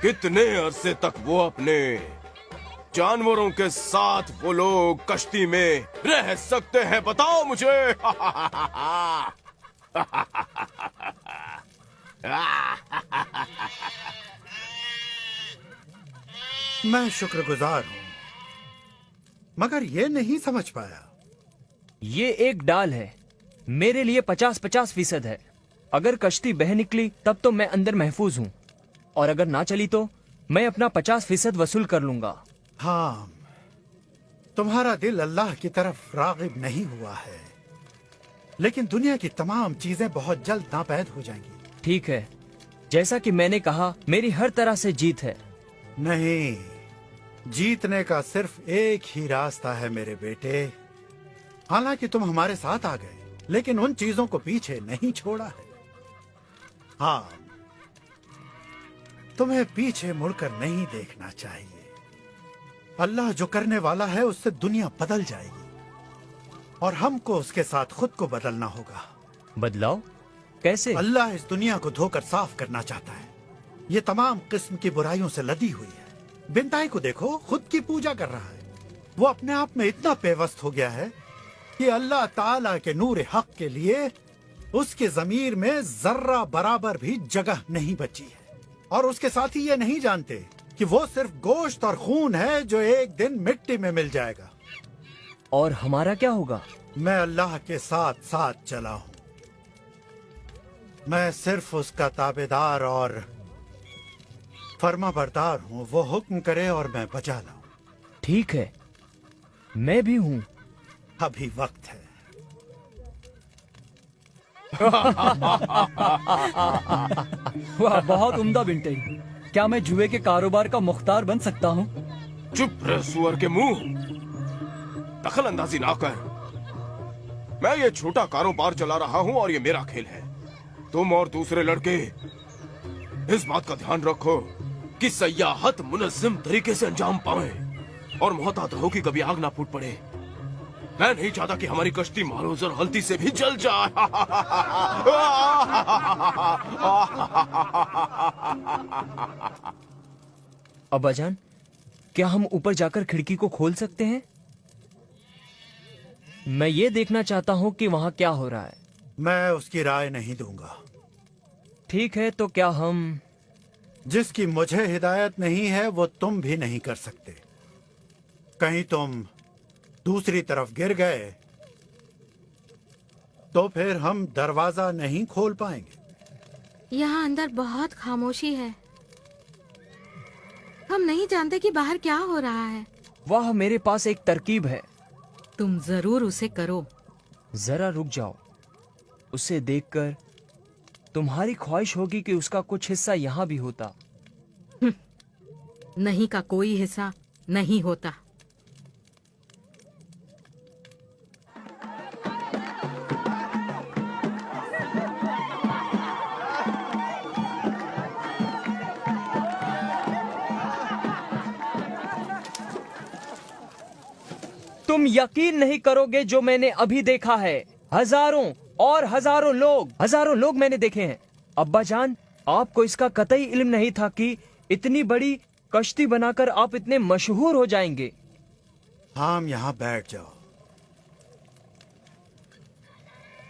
[SPEAKER 9] कितने अरसे तक वो अपने जानवरों के साथ वो लोग कश्ती में रह सकते हैं? बताओ मुझे।
[SPEAKER 5] मैं शुक्रगुजार हूं, मगर ये नहीं समझ पाया।
[SPEAKER 7] ये एक डाल है, मेरे लिए 50-50% है। अगर कश्ती बह निकली तब तो मैं अंदर महफूज हूँ, और अगर ना चली तो मैं अपना 50% वसूल कर लूंगा।
[SPEAKER 5] हाँ, तुम्हारा दिल अल्लाह की तरफ रागिब नहीं हुआ है, लेकिन दुनिया की तमाम चीजें बहुत जल्द नापैद हो जाएंगी।
[SPEAKER 7] ठीक है, जैसा कि मैंने कहा, मेरी हर तरह से जीत है।
[SPEAKER 5] नहीं, जीतने का सिर्फ एक ही रास्ता है मेरे बेटे। हालांकि तुम हमारे साथ आ गए, लेकिन उन चीजों को पीछे नहीं छोड़ा है। हाँ, तुम्हें पीछे मुड़कर नहीं देखना चाहिए। अल्लाह जो करने वाला है उससे दुनिया बदल जाएगी। और हमको उसके साथ खुद को बदलना होगा।
[SPEAKER 7] बदलाव कैसे?
[SPEAKER 5] अल्लाह इस दुनिया को धोकर साफ करना चाहता है। ये तमाम किस्म की बुराइयों से लदी हुई है। बिनताई को देखो, खुद की पूजा कर रहा है। वो अपने आप में इतना पेवस्त हो गया है कि अल्लाह ताला के नूर हक के लिए उसके जमीर में जर्रा बराबर भी जगह नहीं बची है। और उसके साथी ये नहीं जानते कि वो सिर्फ गोश्त और खून है जो एक दिन मिट्टी में मिल जाएगा।
[SPEAKER 7] और हमारा क्या होगा?
[SPEAKER 5] मैं अल्लाह के साथ साथ चला हूँ। मैं सिर्फ उसका ताबेदार और फर्माबरदार हूँ। वो हुक्म करे और मैं बजा लाऊं।
[SPEAKER 7] ठीक है, मैं भी हूँ।
[SPEAKER 5] अभी वक्त है।
[SPEAKER 4] वाह, बहुत उम्दा बिंटे। क्या मैं जुए के कारोबार का मुख्तार बन सकता हूँ?
[SPEAKER 9] चुप रह सुअर के मुंह, दखल अंदाजी ना कर। मैं ये छोटा कारोबार चला रहा हूँ और ये मेरा खेल है। तुम और दूसरे लड़के इस बात का ध्यान रखो कि सयाहत मुनज़्ज़म तरीके से अंजाम पाए और मोहतात रहो कि कभी आग ना फूट पड़े। मैं नहीं चाहता कि हमारी कश्ती मालूज और गलती से भी जल जाए।
[SPEAKER 7] अब्बाजान, क्या हम ऊपर जाकर खिड़की को खोल सकते हैं? मैं ये देखना चाहता हूँ कि वहाँ क्या हो रहा है।
[SPEAKER 5] मैं उसकी राय नहीं दूंगा।
[SPEAKER 7] ठीक है, तो क्या हम...
[SPEAKER 5] जिसकी मुझे हिदायत नहीं है वो तुम भी नहीं कर सकते। कहीं तुम दूसरी तरफ गिर गए तो फिर हम दरवाजा नहीं खोल पाएंगे।
[SPEAKER 11] यहाँ अंदर बहुत खामोशी है। हम नहीं जानते कि बाहर क्या हो रहा है।
[SPEAKER 7] वाह, मेरे पास एक तरकीब है।
[SPEAKER 11] तुम जरूर उसे करो।
[SPEAKER 7] जरा रुक जाओ। उसे देखकर तुम्हारी ख्वाहिश होगी कि उसका कुछ हिस्सा यहाँ भी होता।
[SPEAKER 11] नहीं का कोई हिस्सा नहीं होता।
[SPEAKER 7] तुम यकीन नहीं करोगे जो मैंने अभी देखा है। हजारों और हजारों लोग मैंने देखे हैं। अब्बाजान, आपको इसका कतई इल्म नहीं था कि इतनी बड़ी कश्ती बनाकर आप इतने मशहूर हो जाएंगे।
[SPEAKER 5] हम यहाँ बैठ जाओ।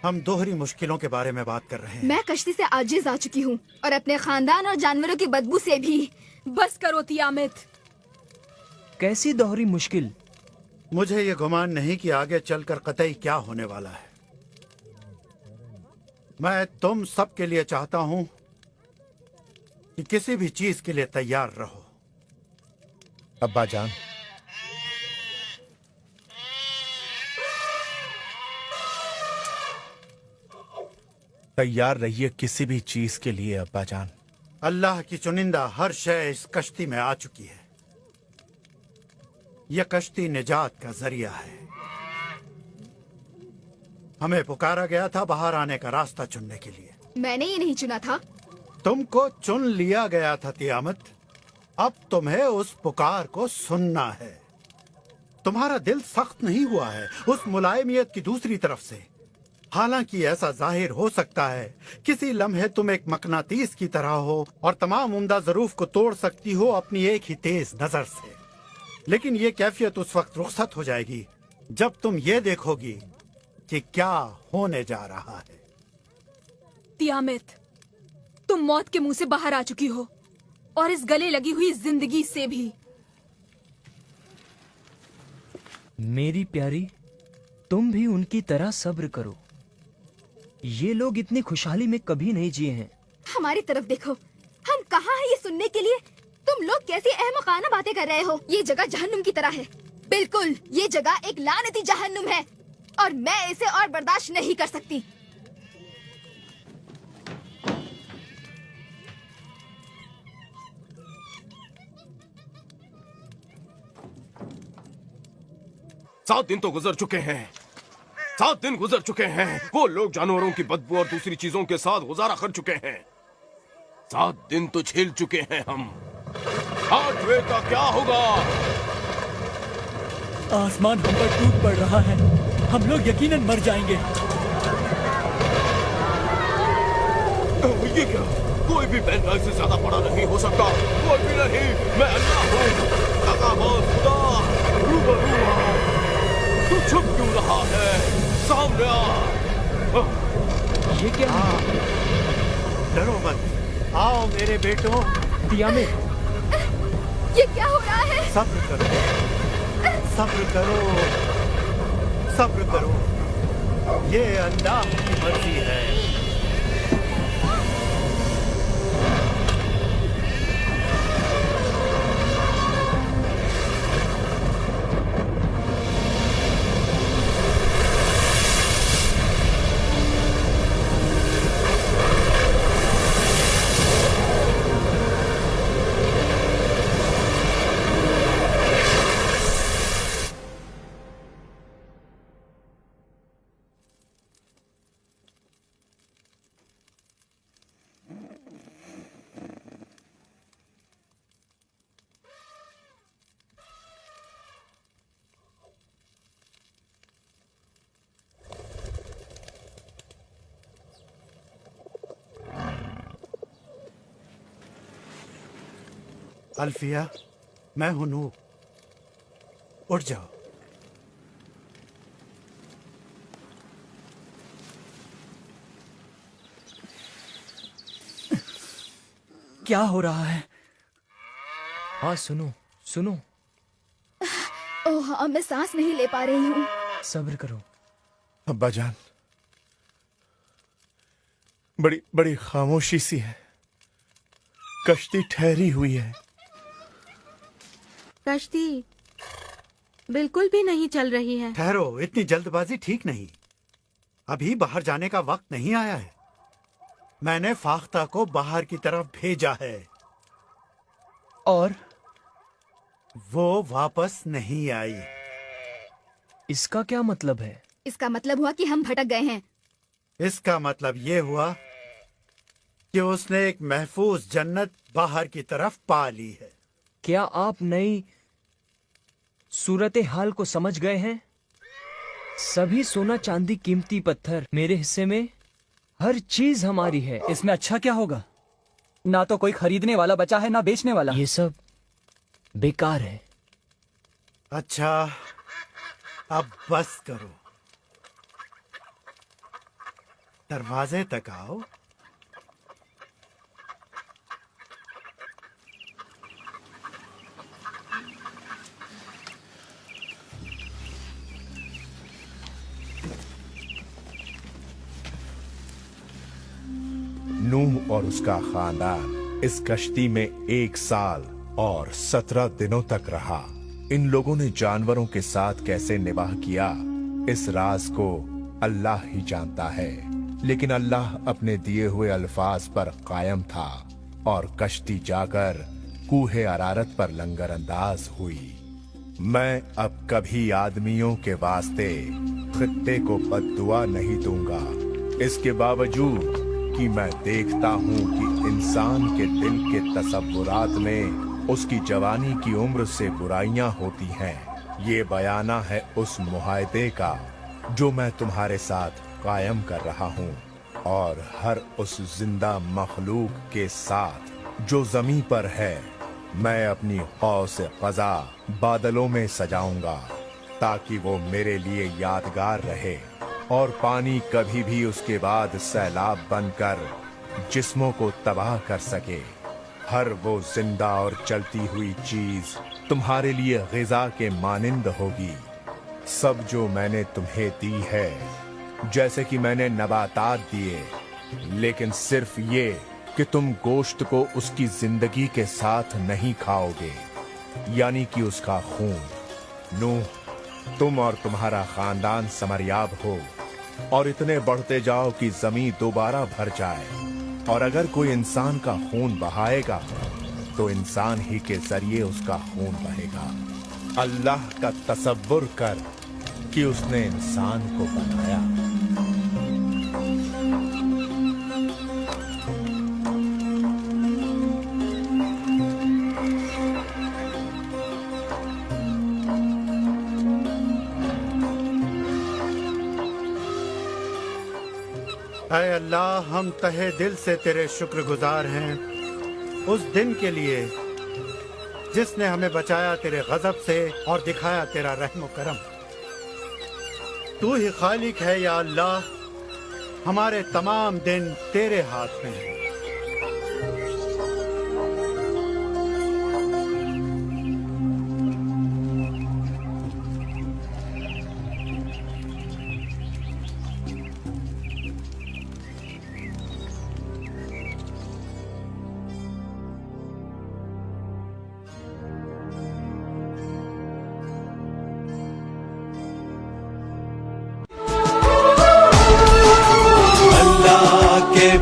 [SPEAKER 5] हम दोहरी मुश्किलों के बारे में बात कर रहे हैं।
[SPEAKER 10] मैं कश्ती से आजिज आ चुकी हूँ और अपने खानदान और जानवरों की बदबू से भी।
[SPEAKER 8] बस करो तियामत।
[SPEAKER 7] कैसी दोहरी मुश्किल?
[SPEAKER 5] मुझे ये गुमान नहीं कि आगे चलकर कतई क्या होने वाला है। मैं तुम सब के लिए चाहता हूं कि किसी भी चीज के लिए तैयार रहो।
[SPEAKER 3] अब्बाजान, तैयार रहिए किसी भी चीज के लिए। अब्बाजान,
[SPEAKER 5] अल्लाह की चुनिंदा हर शय इस कश्ती में आ चुकी है। यह कश्ती निजात का जरिया है। हमें पुकारा गया था बाहर आने का रास्ता चुनने के लिए।
[SPEAKER 10] मैंने ये नहीं चुना था।
[SPEAKER 5] तुमको चुन लिया गया था तियामत। अब तुम्हें उस पुकार को सुनना है। तुम्हारा दिल सख्त नहीं हुआ है उस मुलायमियत की दूसरी तरफ से। हालांकि ऐसा जाहिर हो सकता है किसी लम्हे तुम एक मकनातीस की तरह हो और तमाम उम्दा ज़रूफ को तोड़ सकती हो अपनी एक ही तेज नजर से। लेकिन ये कैफियत उस वक्त रुखसत हो जाएगी जब तुम ये देखोगी कि क्या होने जा रहा है।
[SPEAKER 8] तियामत, तुम मौत के मुंह से बाहर आ चुकी हो और इस गले लगी हुई जिंदगी से भी।
[SPEAKER 7] मेरी प्यारी, तुम भी उनकी तरह सब्र करो। ये लोग इतनी खुशहाली में कभी नहीं जिए हैं।
[SPEAKER 10] हमारी तरफ देखो, हम कहाँ हैं ये सुनने के लिए। तुम लोग कैसी अहमकाना बातें कर रहे हो। ये जगह जहन्नुम की तरह है। बिल्कुल, ये जगह एक लानती जहन्नुम है और मैं इसे और बर्दाश्त नहीं कर सकती।
[SPEAKER 9] सात दिन तो गुजर चुके हैं। 7 दिन गुजर चुके हैं। वो लोग जानवरों की बदबू और दूसरी चीजों के साथ गुजारा कर चुके हैं। 7 दिन तो झेल चुके हैं हम। 8वें का क्या होगा?
[SPEAKER 4] आसमान हम पर टूट पड़ रहा है। हम लोग यकीनन मर जाएंगे।
[SPEAKER 9] ये क्या? कोई भी बेंटाई से ज्यादा बड़ा नहीं हो सकता। कोई भी नहीं। मैं अल्लाह हूँ। तकाबुर खुदा रूबरू आओ। तू छुप क्यों रहा है? सामने आ।
[SPEAKER 7] ये क्या है?
[SPEAKER 5] डरो मत, आओ मेरे बेटों।
[SPEAKER 7] तियामिर,
[SPEAKER 10] ये क्या हो रहा है?
[SPEAKER 5] सब्र करो, सब्र करो, सब्र करो। ये अल्लाह की मर्जी है। अल्फिया, मैं हूं नूह। उठ जाओ।
[SPEAKER 4] क्या हो रहा है?
[SPEAKER 7] हाँ सुनो सुनो।
[SPEAKER 10] ओह हाँ, मैं सांस नहीं ले पा रही हूँ।
[SPEAKER 7] सब्र करो।
[SPEAKER 3] अब्बा जान, बड़ी बड़ी खामोशी सी है। कश्ती ठहरी हुई है।
[SPEAKER 11] कश्ती बिल्कुल भी नहीं चल रही है।
[SPEAKER 5] ठहरो, इतनी जल्दबाजी ठीक नहीं। अभी बाहर जाने का वक्त नहीं आया है। मैंने फाख्ता को बाहर की तरफ भेजा है
[SPEAKER 4] और
[SPEAKER 5] वो वापस नहीं आई।
[SPEAKER 7] इसका क्या मतलब है?
[SPEAKER 10] इसका मतलब हुआ कि हम भटक गए हैं।
[SPEAKER 5] इसका मतलब ये हुआ कि उसने एक महफूज जन्नत बाहर की तरफ पा ली है।
[SPEAKER 7] क्या आप नई सूरत हाल को समझ गए हैं? सभी सोना चांदी कीमती पत्थर मेरे हिस्से में, हर चीज हमारी है।
[SPEAKER 4] इसमें अच्छा क्या होगा? ना तो कोई खरीदने वाला बचा है, ना बेचने वाला।
[SPEAKER 7] ये सब बेकार है।
[SPEAKER 5] अच्छा, अब बस करो। दरवाजे तक आओ।
[SPEAKER 3] नूह और उसका खानदान इस कश्ती में 1 साल और 17 दिनों तक रहा। इन लोगों ने जानवरों के साथ कैसे निवाह किया, इस राज को अल्लाह ही जानता है। लेकिन अल्लाह अपने दिए हुए अल्फाज पर कायम था और कश्ती जाकर कूहे अरारत पर लंगर अंदाज हुई। मैं अब कभी आदमियों के वास्ते खित्ते को बद्दुआ नहीं दूंगा। इसके बावजूद कि मैं देखता हूँ कि इंसान के दिल के तसव्वुरात में उसकी जवानी की उम्र से बुराइयां होती हैं। ये बयाना है उस मुआहदे का जो मैं तुम्हारे साथ कायम कर रहा हूँ, और हर उस जिंदा मखलूक के साथ जो जमीन पर है। मैं अपनी कौस क़ज़ा बादलों में सजाऊंगा ताकि वो मेरे लिए यादगार रहे, और पानी कभी भी उसके बाद सैलाब बनकर जिस्मों को तबाह कर सके। हर वो जिंदा और चलती हुई चीज तुम्हारे लिए ग़िज़ा के मानिंद होगी। सब जो मैंने तुम्हें दी है, जैसे कि मैंने नबातात दिए, लेकिन सिर्फ ये कि तुम गोश्त को उसकी जिंदगी के साथ नहीं खाओगे, यानी कि उसका खून। नूह, तुम और तुम्हारा खानदान समरयाब हो और इतने बढ़ते जाओ कि जमीन दोबारा भर जाए। और अगर कोई इंसान का खून बहाएगा तो इंसान ही के जरिए उसका खून बहेगा। अल्लाह का तसव्वुर कर कि उसने इंसान को बनाया।
[SPEAKER 5] ऐ अल्लाह, हम तहे दिल से तेरे शुक्रगुजार हैं उस दिन के लिए जिसने हमें बचाया तेरे गजब से और दिखाया तेरा रहम करम। तू ही खालिक है या अल्लाह, हमारे तमाम दिन तेरे हाथ में है।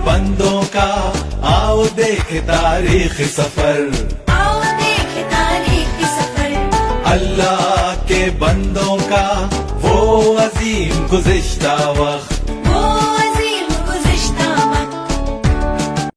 [SPEAKER 1] बंदों का आओ देख तारीख सफर,
[SPEAKER 2] आओ देख तारीख सफर।
[SPEAKER 1] अल्लाह के बंदों का वो अजीम गुज़िश्ता वक्त।